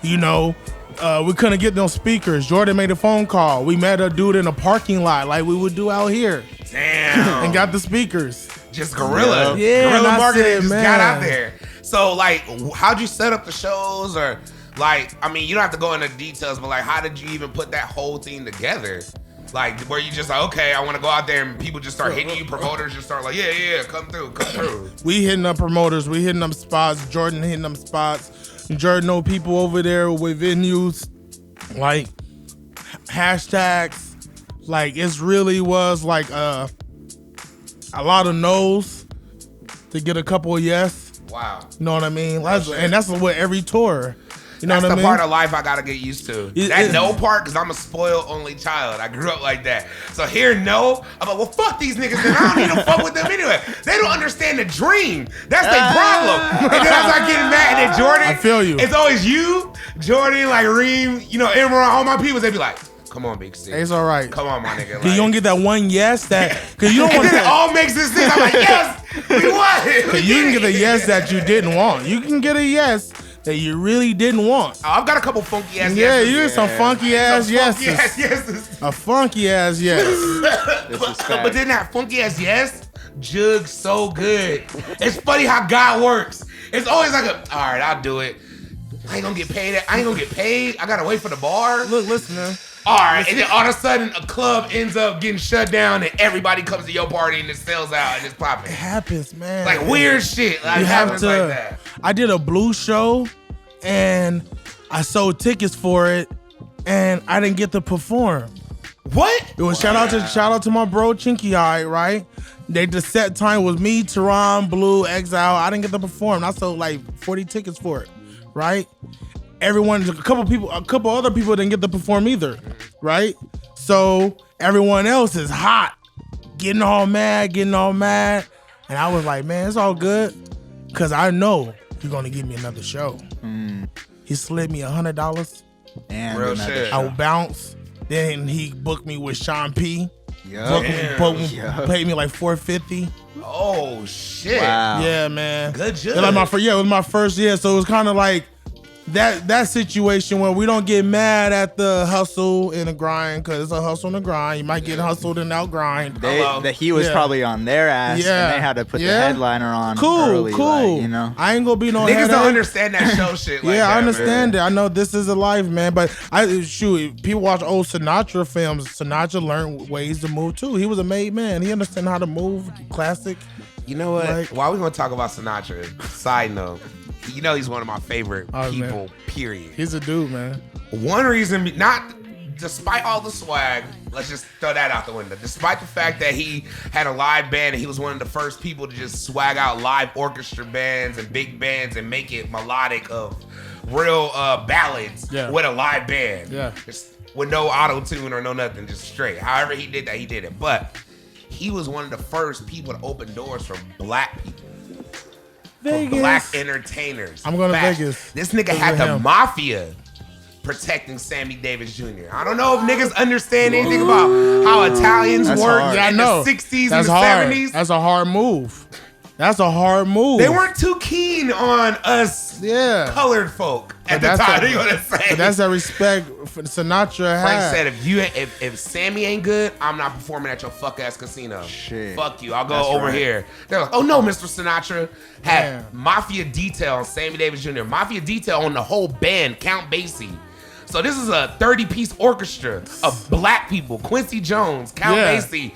we couldn't get no speakers. Jordan made a phone call. We met a dude in a parking lot like we would do out here. Damn. And got the speakers. Just guerrilla. Yeah. Guerrilla marketing just got out there. So, like, how'd you set up the shows? Or, like, I mean, you don't have to go into details, but, like, how did you even put that whole thing together? Like, where you just like, okay, I want to go out there and people just start hitting you, promoters just start like, yeah, come through. We hitting up promoters, we hitting up spots, Jordan hitting them spots. Jordan know people over there with venues, like, hashtags. Like, it really was like a lot of no's to get a couple of yes. Wow. You know what I mean? That's what every tour. You know that's what I mean? the part of life I gotta get used to. That no part, because I'm a spoiled only child. I grew up like that. So here, no, I'm like, well, fuck these niggas, then I don't need to fuck with them anyway. They don't understand the dream. That's their problem. And then I start getting mad. And then Jordan, I feel you. It's always you, Jordan, like Reem, Imran, all my people. They be like, come on, Big C. It's all right. Come on, my nigga. Like, you don't get that one yes because you don't want it all makes this sense. I'm like, yes, we want it. You can get a yes that you didn't want. You can get a yes that you really didn't want. Oh, I've got a couple funky ass Yeah, yeses. you did some funky ass yeses. Funky ass yeses. A funky ass yes. But then that funky ass yes, jug so good. It's funny how God works. It's always like all right, I'll do it. I ain't gonna get paid. I gotta wait for the bar. Look, listen, man. All right, and then all of a sudden a club ends up getting shut down and everybody comes to your party and it sells out and it's popping. It happens, man. Like weird shit. Like You have happens to. like that. I did a blues show and I sold tickets for it and I didn't get to perform. What? It was shout out to my bro Chinky Eye, right? The set time was me, Tehran, Blue, Exile. I didn't get to perform. I sold like 40 tickets for it, right? A couple other people didn't get to perform either, right? So everyone else is hot, getting all mad. And I was like, man, it's all good. Cause I know you're gonna give me another show. He slid me $100. And Real shit. I would bounce. Then he booked me with Sean P. Yup. Paid me like $450. Oh shit. Wow. Yeah, man. Good job. Like it was my first year, so it was kind of like that situation where we don't get mad at the hustle and the grind, because it's a hustle and a grind. You might get hustled and out grind. He was probably on their ass, and they had to put the headliner on. Early, like, you know, I ain't gonna be no niggas don't understand that show shit. Like I that, understand man. it. I know this is a life, man. But people watch old Sinatra films. Sinatra learned ways to move too. He was a made man. He understand how to move. Classic. You know what? Like, Why we gonna talk about Sinatra? Side note. You know he's one of my favorite people, man. Period. He's a dude, man. One reason, despite all the swag, let's just throw that out the window. Despite the fact that he had a live band and he was one of the first people to just swag out live orchestra bands and big bands and make it melodic of real ballads with a live band. Yeah. Just with no auto-tune or no nothing, just straight. However he did that, he did it. But he was one of the first people to open doors for black people. Vegas. For black entertainers. I'm going to Vegas. This nigga had the mafia protecting Sammy Davis Jr. I don't know if niggas understand anything about how Italians work in the 60s and the 70s. That's a hard move. They weren't too keen on us colored folk at the time. You know what I'm saying? But that's a respect Sinatra had. Frank said, if Sammy ain't good, I'm not performing at your fuck ass casino. Shit. Fuck you. I'll go over here. They're like, oh no, Mr. Sinatra had Mafia Detail on Sammy Davis Jr. Mafia Detail on the whole band, Count Basie. So this is a 30-piece orchestra of black people. Quincy Jones, Count Basie,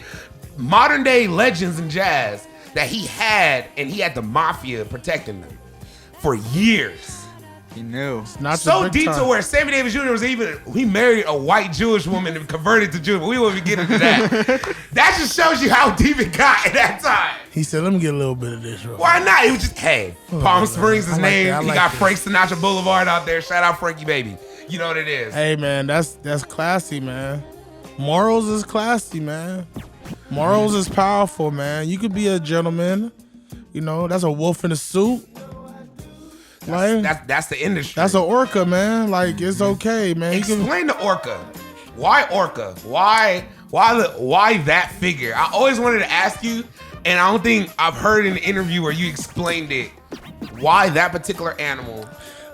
modern day legends in jazz that he had, and he had the mafia protecting them for years. He knew. So deep to where Sammy Davis Jr. he married a white Jewish woman and converted to Jew, but we won't even get into that. That just shows you how deep it got at that time. He said, let me get a little bit of this. Why not? It was just, Palm Springs is named. He got Frank Sinatra Boulevard out there. Shout out Frankie Baby. You know what it is. Hey, man, that's classy, man. Morals is classy, man. Morals is powerful, man. You could be a gentleman. You know, that's a wolf in a suit. That's the industry. That's an orca, man. Like, it's okay, man. Explain the orca. Why orca? Why that figure? I always wanted to ask you, and I don't think I've heard in an interview where you explained it. Why that particular animal?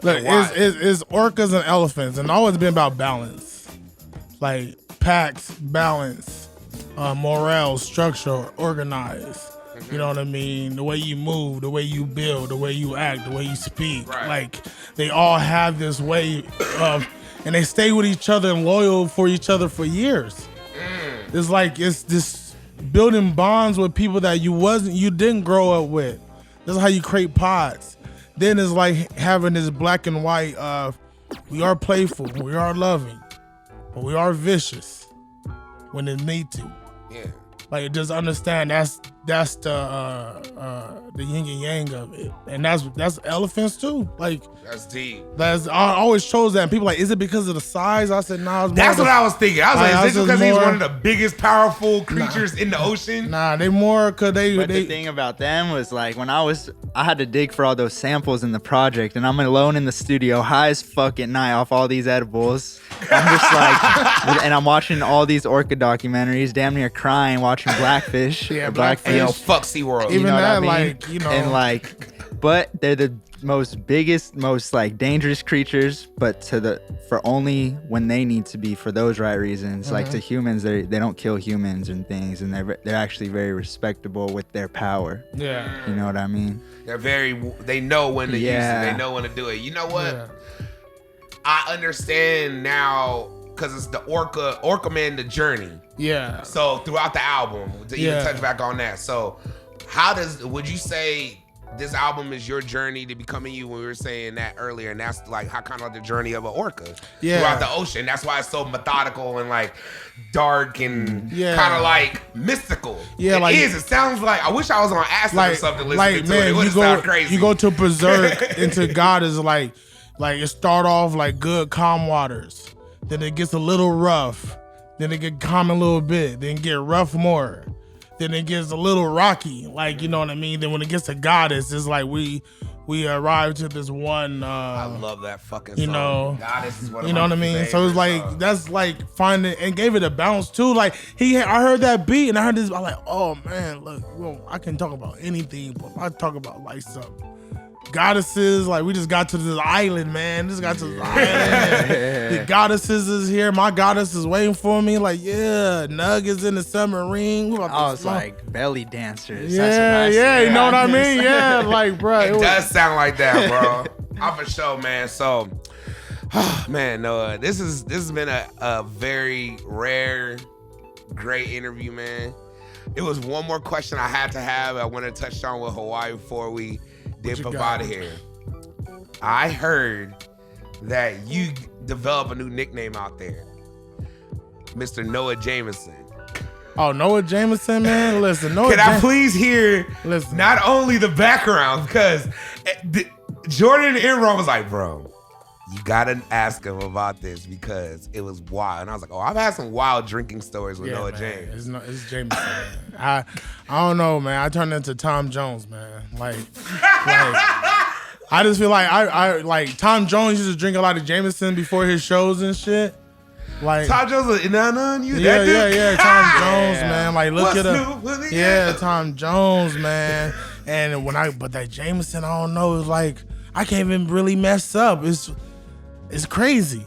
Look, it's orcas and elephants, and always been about balance. Like packs, balance, morale, structure, organized. You know what I mean? The way you move, the way you build, the way you act, the way you speak. Right. Like they all have this way of, and they stay with each other and loyal for each other for years. It's like it's this building bonds with people that you didn't grow up with. This is how you create pods. Then it's like having this black and white of we are playful, we are loving, but we are vicious when it need to. Yeah. Like just understand that's the yin and yang of it, and that's elephants too. Like that's deep. I always chose that. And people are like, is it because of the size? I said, nah. That's what I was thinking. I was like, is this because he's one of the biggest powerful creatures in the ocean? Nah, they more because they. But the thing about them was like when I had to dig for all those samples in the project, and I'm alone in the studio, high as fuck at night off all these edibles. I'm just like, and I'm watching all these orca documentaries, damn near crying, watching Blackfish. Yeah, Blackfish. Hey, yo, fuck SeaWorld. Even you know that, what I mean? like, you know, and like, but they're the most biggest, most like dangerous creatures, but for only when they need to be for those right reasons. Like to humans, they don't kill humans and things, and they're actually very respectable with their power. Yeah. You know what I mean? They know when to use it. They know when to do it. You know what? Yeah. I understand now because it's the OrcaMane, the journey. Yeah. So throughout the album, to even touch back on that. So would you say this album is your journey to becoming you when we were saying that earlier? And that's like how kind of like the journey of an orca throughout the ocean. That's why it's so methodical and like dark and kind of like mystical. Yeah, it sounds like, I wish I was on acid or something listening to it. It would sound crazy. You go to Berserk into God is like it start off like good calm waters. Then it gets a little rough. Then it get calm a little bit. Then get rough more. Then it gets a little rocky, like, you know what I mean? Then when it gets to Goddess, it's like we arrive to this one. I love that fucking song. You know, Goddess is one of you know my what I mean? favorites. So it's like that's like finding and gave it a bounce too. Like I heard that beat and I heard this. I'm like, oh man, look, well, I can talk about anything, but I talk about like some goddesses. Like we just got to this island, man. Just got to this island. The goddesses is here. My goddess is waiting for me. Like, yeah, Nug is in the submarine. It's like belly dancers. Yeah, you know what I mean? Yeah, like, bro. It does sound like that, bro. I'm for sure, man. So, man, Noah, this has been a very rare, great interview, man. It was one more question I had to have. I want to touch on with Hawaii before we dip up out of here. I heard that you develop a new nickname out there, Mr. Noah Jameson. Oh, Noah Jameson, man. Listen, Noah. Can I please hear not only the background, because Jordan Enron was like, bro, you gotta ask him about this because it was wild. And I was like, oh, I've had some wild drinking stories with Noah James. It's Jameson, man. I don't know, man. I turned into Tom Jones, man. Like I just feel like I like Tom Jones used to drink a lot of Jameson before his shows and shit. Like Tom Jones was none you. Yeah. Tom Jones, man. Like look at him. Yeah, Tom Jones, man. And but that Jameson, I don't know. It's like I can't even really mess up. It's crazy.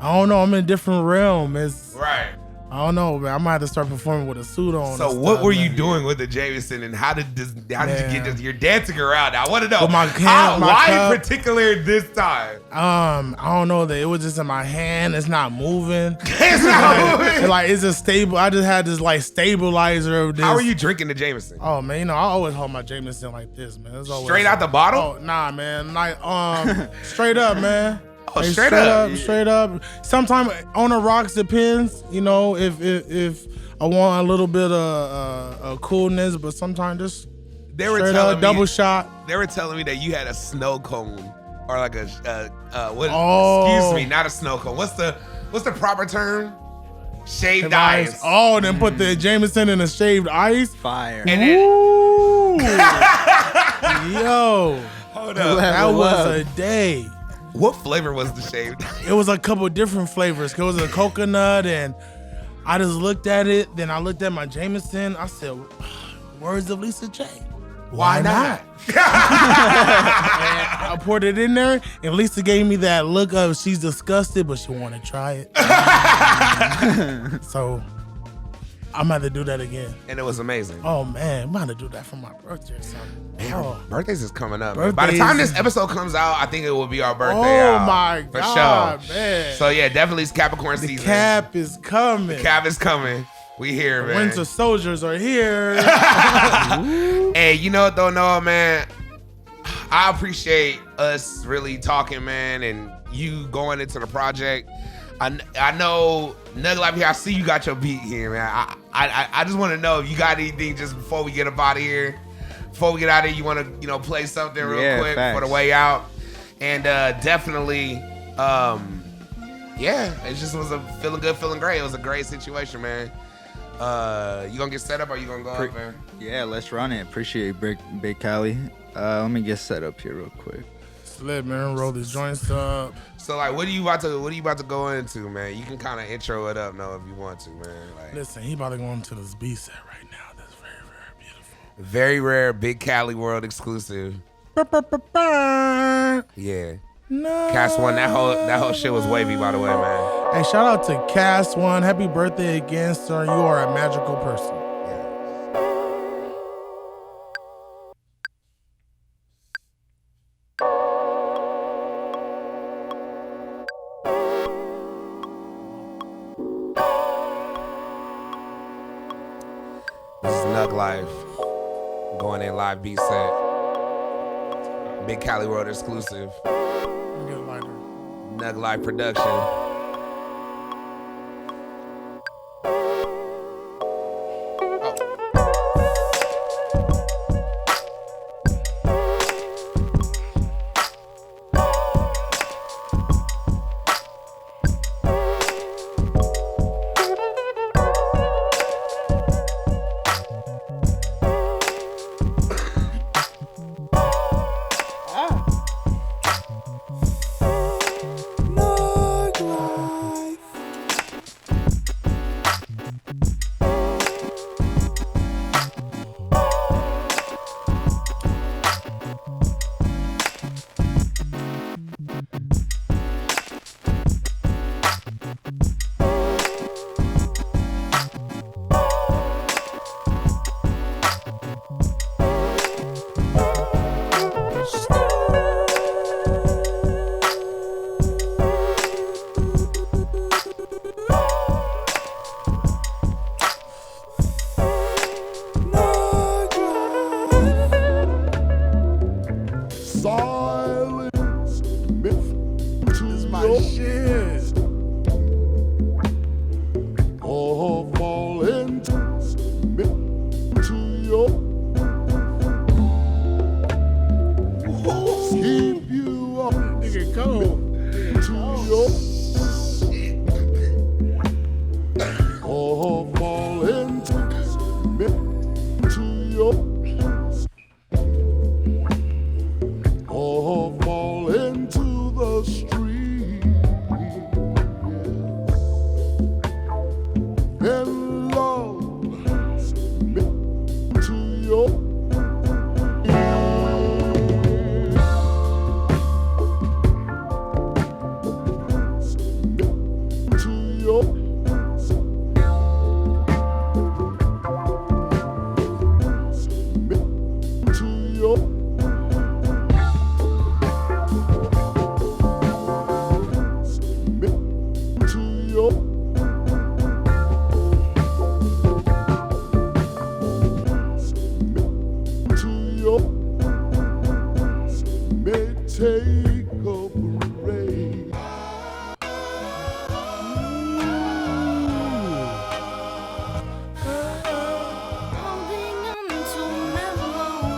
I don't know. I'm in a different realm. Right. I don't know, man. I might have to start performing with a suit on. So what were you doing with the Jameson, and how did you get this? You're dancing around. I want to know why in particular this time. I don't know that it was just in my hand. It's not moving. It's not moving. Like it's a stable. I just had this like stabilizer of this. How are you drinking the Jameson? Oh man, you know I always hold my Jameson like this, man. It's always straight out the bottle. Oh nah, man. Like straight up, man. Oh, straight up. Straight up. Sometimes on the rocks depends, you know, if I want a little bit of coolness, but sometimes just double shot. They were telling me that you had a snow cone or like excuse me, not a snow cone. What's the proper term? Shaved ice. Oh, and then put the Jameson in the shaved ice. Fire. And then, yo, hold up. That was a day. What flavor was the shaved ice? It was a couple different flavors. It was a coconut, and I just looked at it. Then I looked at my Jameson. I said, words of Lisa J. Why not? And I poured it in there, and Lisa gave me that look of she's disgusted, but she want to try it. So I'm about to do that again. And it was amazing. Oh, man. I'm about to do that for my birthday or something. Man, birthdays is coming up. By the time this episode comes out, I think it will be our birthday. Oh, my God, for sure. Man. So, yeah, definitely it's Capricorn season. The cap is coming. The cap is coming. We here, man. Winter soldiers are here. Hey, you know what, though, Noah, man? I appreciate us really talking, man, and you going into the project. I know, Nug Life here, I see you got your beat here, man. I just want to know if you got anything just before we get up out of here. Before we get out of here, you want to, play something real quick for the way out. And definitely, it just was a feeling good, feeling great. It was a great situation, man. You gonna get set up or you gonna go up, man? Yeah, let's run it. Appreciate Big Cali. Let me get set up here real quick. Slip, man. Roll these joints up. So, like, what are you about to go into, man? You can kind of intro it up, now if you want to, man. Like, listen, he about to go into this B set right now. That's very, very beautiful. Very rare, Big Cali World exclusive. Yeah. No. Cast One, that whole shit was wavy, by the way, man. Hey, shout out to Cast One. Happy birthday again, sir. You are a magical person. This is Nug Life. Going in live beat set. Big Cali World exclusive. Nug Life production.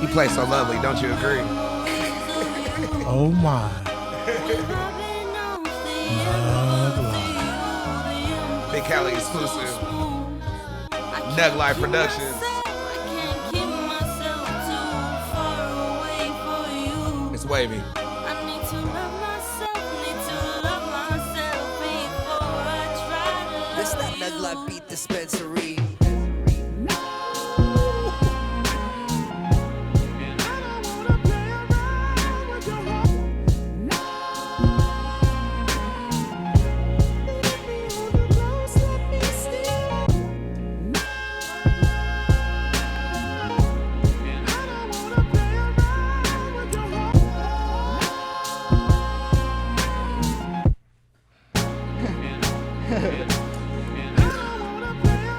He plays so lovely, don't you agree? Oh my. Big Cali exclusive. Nug Life Productions. It's wavy. This that Nug Life beat dispensary.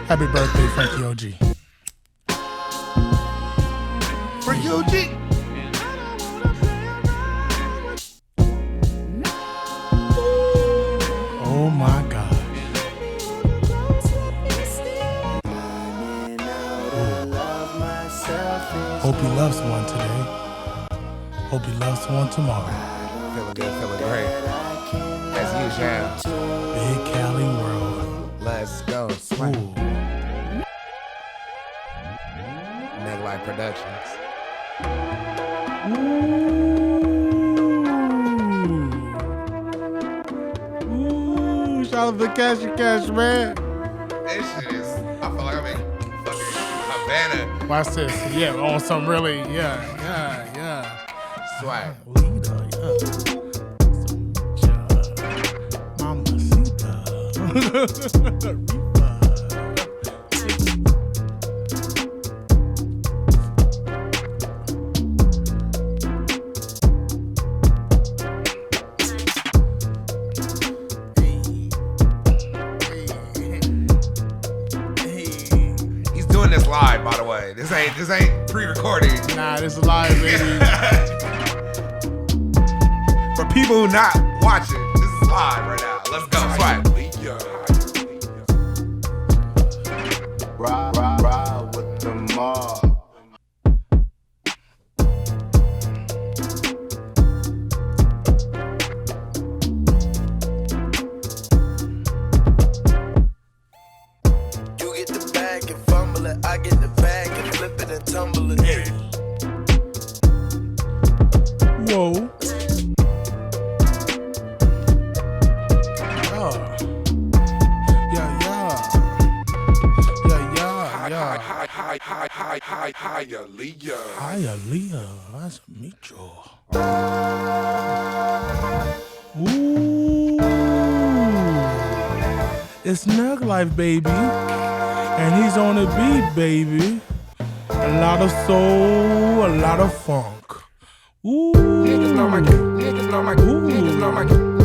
Happy birthday, Frankie OG. Frankie OG. Oh my God. Hope you love someone today. Hope you love someone tomorrow. Feeling good, feeling great. As usual. Big Cali World. Let's go. Swing. Nug Life Productions. Ooh, shout out to Cash, man. This shit is, I feel like I'm in fucking Havana. Watch this. Yeah, on some really, yeah. Swag. He's doing this live, by the way. This ain't pre-recorded. Nah, this is live, baby. For people who not watching, this is live right now. Let's go, swag. Ride with the mob. You get the bag and fumble it. I get the bag and flip it and tumble it. Hey. Whoa. Hialeah, nice to meet you. Ooh, it's Nug Life, baby, and he's on the beat, baby. A lot of soul, a lot of funk. Ooh, niggas know my game, niggas know my game, niggas know my game.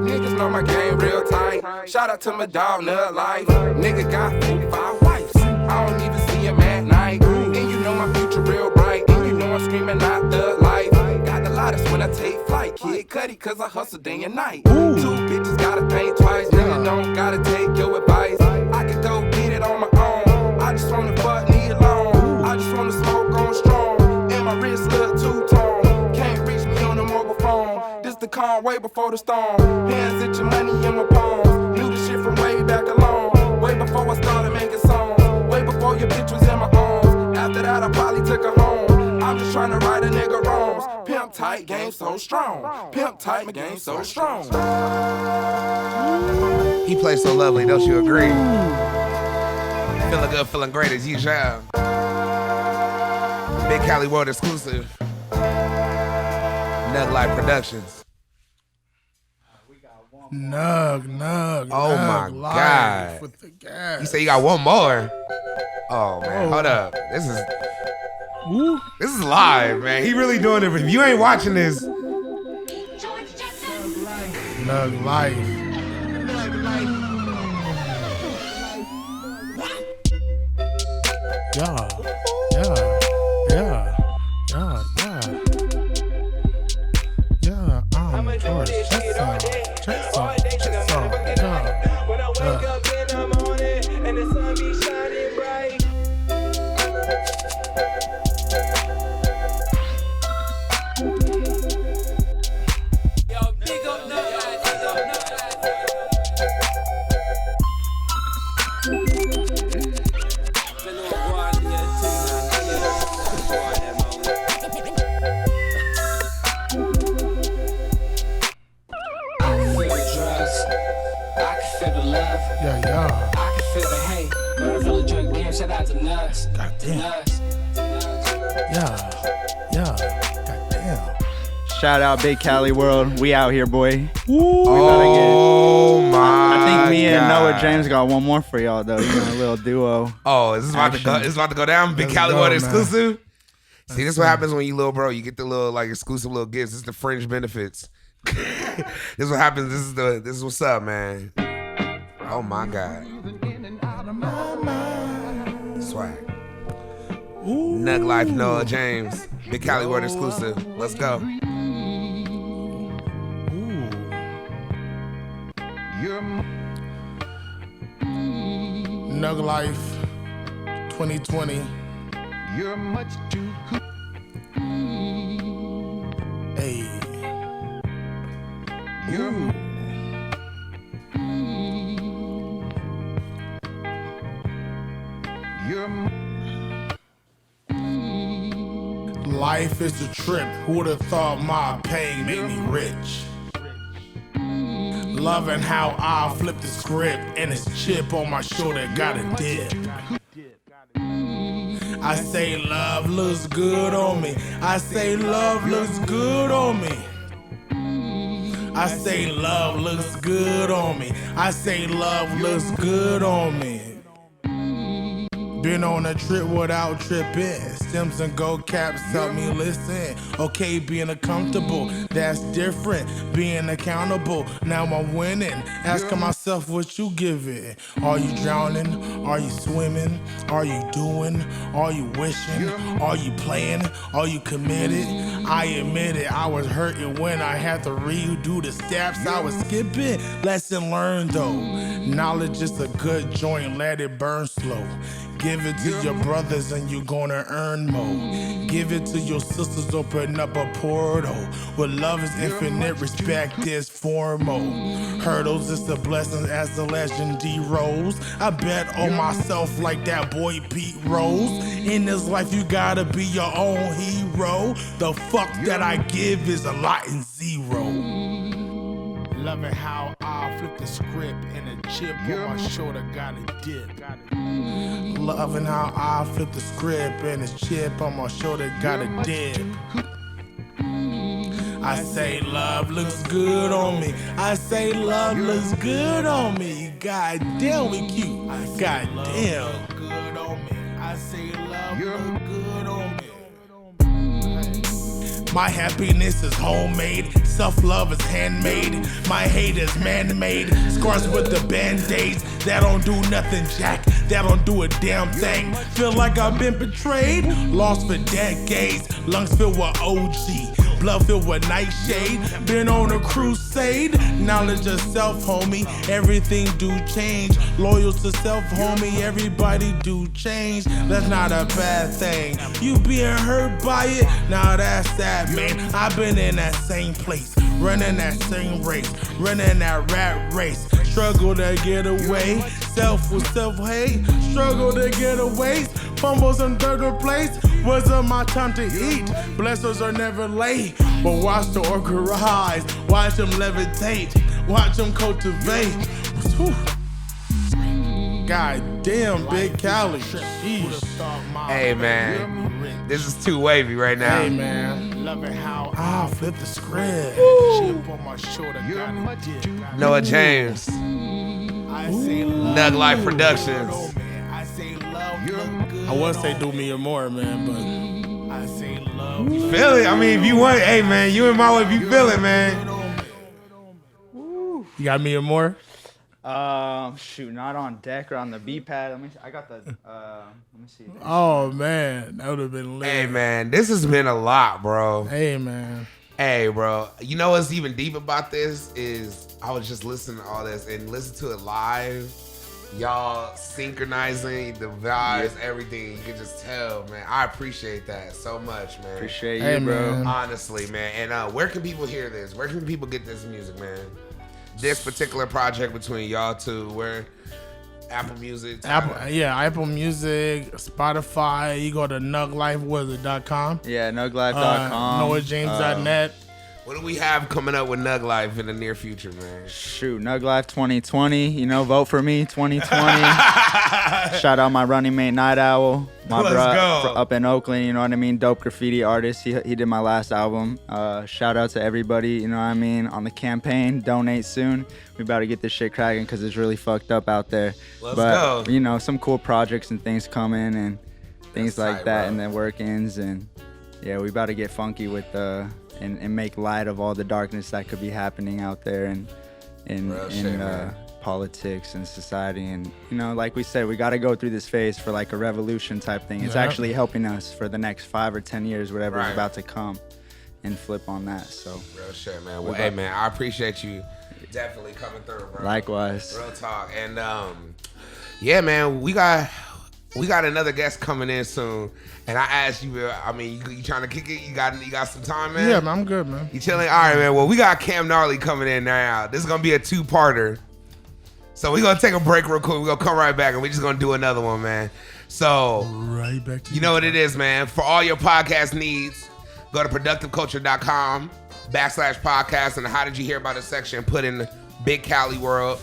Niggas know my game real tight. Shout out to my dog, Nug Life. Nigga got 5 wives. I don't even see him at night. And you know my future real bright. And you know I'm screaming out the life. Got the lightest when I take flight. Kid Cudi, cause I hustle day and night. 2 bitches gotta think twice. Nigga don't gotta take your advice. I could go get it on my own. I just wanna fuck me alone. I just wanna smoke on strong. And my wrist look two-tone. Can't reach me on the mobile phone. This the calm way before the storm. Hands at your money in my palms. Knew the shit from way back along. Way before I started making songs. Way before your bitch was in my arms. After that I probably took her home. I'm just trying to right a nigga wrongs. Pimp tight, game so strong. Pimp tight, my game so strong. He plays so lovely, don't you agree? Feeling good, feeling great as usual. Big Cali World exclusive. Nug Life Productions. Nug. Oh my God. With the gas. You say you got one more? Oh man, hold up. This is live, man. He really doing it. If you ain't watching this, Nug Life. Yeah. Check some. When I wake up in the morning and the sun be shining bright. Yo, big up Nug Life, big up Nug Yeah. I can feel the hate, but I feel the drink damn. Shout out to Nuts. Goddamn. Yeah. Goddamn. Shout out Big Cali World. We out here, boy. oh my! I think me and God. Noah James got one more for y'all though. You know, a little duo. Oh, is this about to go? Is this about to go down? Big Let's Cali go, World man. exclusive. See, this is what happens when you little bro. You get the little like exclusive little gifts. This is the fringe benefits. This is what happens. This is what's up, man. Oh my God. Swag. Nug Life, Noah James. Big Cali World exclusive. Let's go. Nug Life 2020. You're much too good. Hey. Life is a trip. Who would have thought my pain made me rich? Loving how I flip the script and this chip on my shoulder got a dip. I say love looks good on me. I say love looks good on me. I say love looks good on me. I say love looks good on me. Been on a trip without tripping. Stems and gold caps help me listen. Okay, being uncomfortable, that's different. Being accountable, now I'm winning. Asking myself what you give it. Are you drowning? Are you swimming? Are you doing? Are you wishing? Are you playing? Are you committed? I admit it, I was hurting when I had to redo the steps I was skipping. Lesson learned though. Knowledge is a good joint, let it burn slow. Give it to your brothers and you're gonna earn more. Give it to your sisters, open up a portal. Where love is infinite, respect is formal. Hurdles is the blessings as the legend D Rose. I bet on myself like that boy Pete Rose. In this life you gotta be your own hero. The fuck that I give is a lot in zero. Loving how I flip the script and a chip on my shoulder got a dip. Loving how I flip the script and a chip on my shoulder got a dip. I say love looks good on me. I say love looks good on me. God damn we cute. God damn. Good on me. I say love looks good on me. My happiness is homemade, self-love is handmade. My hate is man-made, scars with the band-aids. That don't do nothing, Jack, that don't do a damn thing. Feel like I've been betrayed, lost for decades. Lungs filled with OGIE, blood filled with nightshade. Been on a crusade, knowledge of self, homie. Everything do change, loyal to self, homie. Everybody do change, that's not a bad thing. You being hurt by it, now that's sad, man. I've been in that same place, running that same race, running that rat race. Struggle to get away, self with self-hate. Struggle to get away, fumbles in third place. Wasn't my time to eat, blessings are never late. But watch the orca rise, watch them levitate, watch them cultivate. Whew. God damn, Big Cali. Hey man, this is too wavy right now. Hey man, loving how I flip the script. Chip on my shoulder, got a dip. Noah James, Nug Life Productions. I would say do me a more, man, but I say love. You feel it? I mean, if you want, hey man, you in my way if you feel it, man. You got me a more? Shoot, not on deck or on the B pad. I got the. Let me see. Oh man, that would have been lit. Hey man, this has been a lot, bro. Hey man. Hey bro, you know what's even deep about this is I was just listening to all this and listen to it live. Y'all synchronizing the vibes, everything. You can just tell, man. I appreciate that so much, man. Appreciate you, bro. Man. Honestly, man. And where can people hear this? Where can people get this music, man? This particular project between y'all two, where Apple Music, Apple Music, Spotify. You go to nuglifewizard.com. Yeah, nuglife.com. NoahJames.net. What do we have coming up with Nug Life in the near future, man? Shoot, Nug Life 2020. You know, vote for me 2020. Shout out my running mate Night Owl, my bro up in Oakland. You know what I mean? Dope graffiti artist. He did my last album. Shout out to everybody. You know what I mean? On the campaign, donate soon. We about to get this shit cracking because it's really fucked up out there. Let's go. You know, some cool projects and things coming and things That's like tight, that, bro. and then work-ins, and yeah, we about to get funky with and make light of all the darkness that could be happening out there and in politics and society. And you know, like we said, we got to go through this phase for like a revolution type thing. It's actually helping us for the next 5 or 10 years, whatever is about to come, and flip on that. So real shit, man. Well, hey man, I appreciate you definitely coming through, bro. Likewise. Real talk. And yeah, man, we got another guest coming in soon. And I asked you, I mean, you trying to kick it? You got some time, man? Yeah, man, I'm good, man. You chilling? All right, man. Well, we got Cam Gnarly coming in now. This is going to be a 2-parter. So we're going to take a break real quick. We're going to come right back, and we're just going to do another one, man. So, right back to you know what it is, man. For all your podcast needs, go to productiveculture.com/podcast, and how did you hear about it section, put in Big Cali World.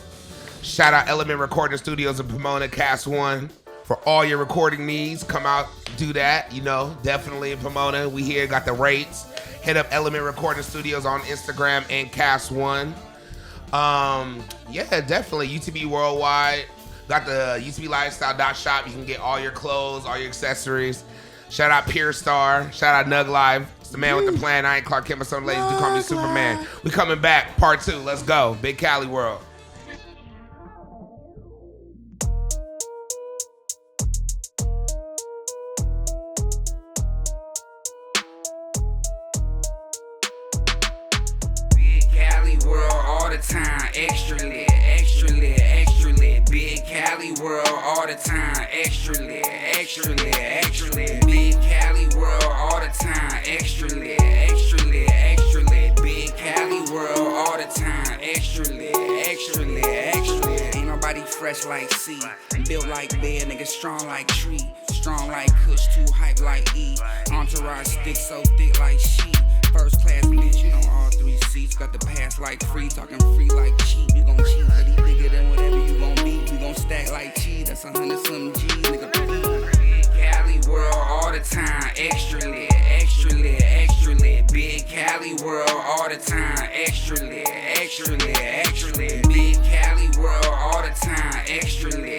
Shout out Element Recording Studios in Pomona, Cast 1. For all your recording needs, come out, do that. You know, definitely in Pomona. We here got the rates. Hit up Element Recording Studios on Instagram and Cast One. Yeah, definitely. UTB Worldwide. Got the UTBLifestyle.shop. You can get all your clothes, all your accessories. Shout out Pure Star. Shout out Nug Live. It's the man with the plan. I ain't Clark Kent, but some ladies do call me Superman. We coming back, part 2. Let's go. Big Cali World. Big Cali World all the time. Extra lit, extra lit, extra lit. Big Cali World all the time. Extra lit, extra lit, extra lit. Big Cali World all the time. Extra lit, extra lit, extra lit. Big Cali World all the time. Extra lit, extra lit, extra lit. Ain't nobody fresh like C. Built like bear, nigga strong like tree. Strong like Kush, too hype like E. Entourage stick so thick like she. First class bitch, you know all 3 seats. Got the pass like free, talking free like cheap. You gon' cheat, but he bigger than whatever you gon' be. We gon' stack like cheese, that's 100-something G's, nigga. Big Cali World all the time, extra lit, extra lit, extra lit. Big Cali World all the time, extra lit, extra lit, extra lit. Big Cali World all the time, extra lit.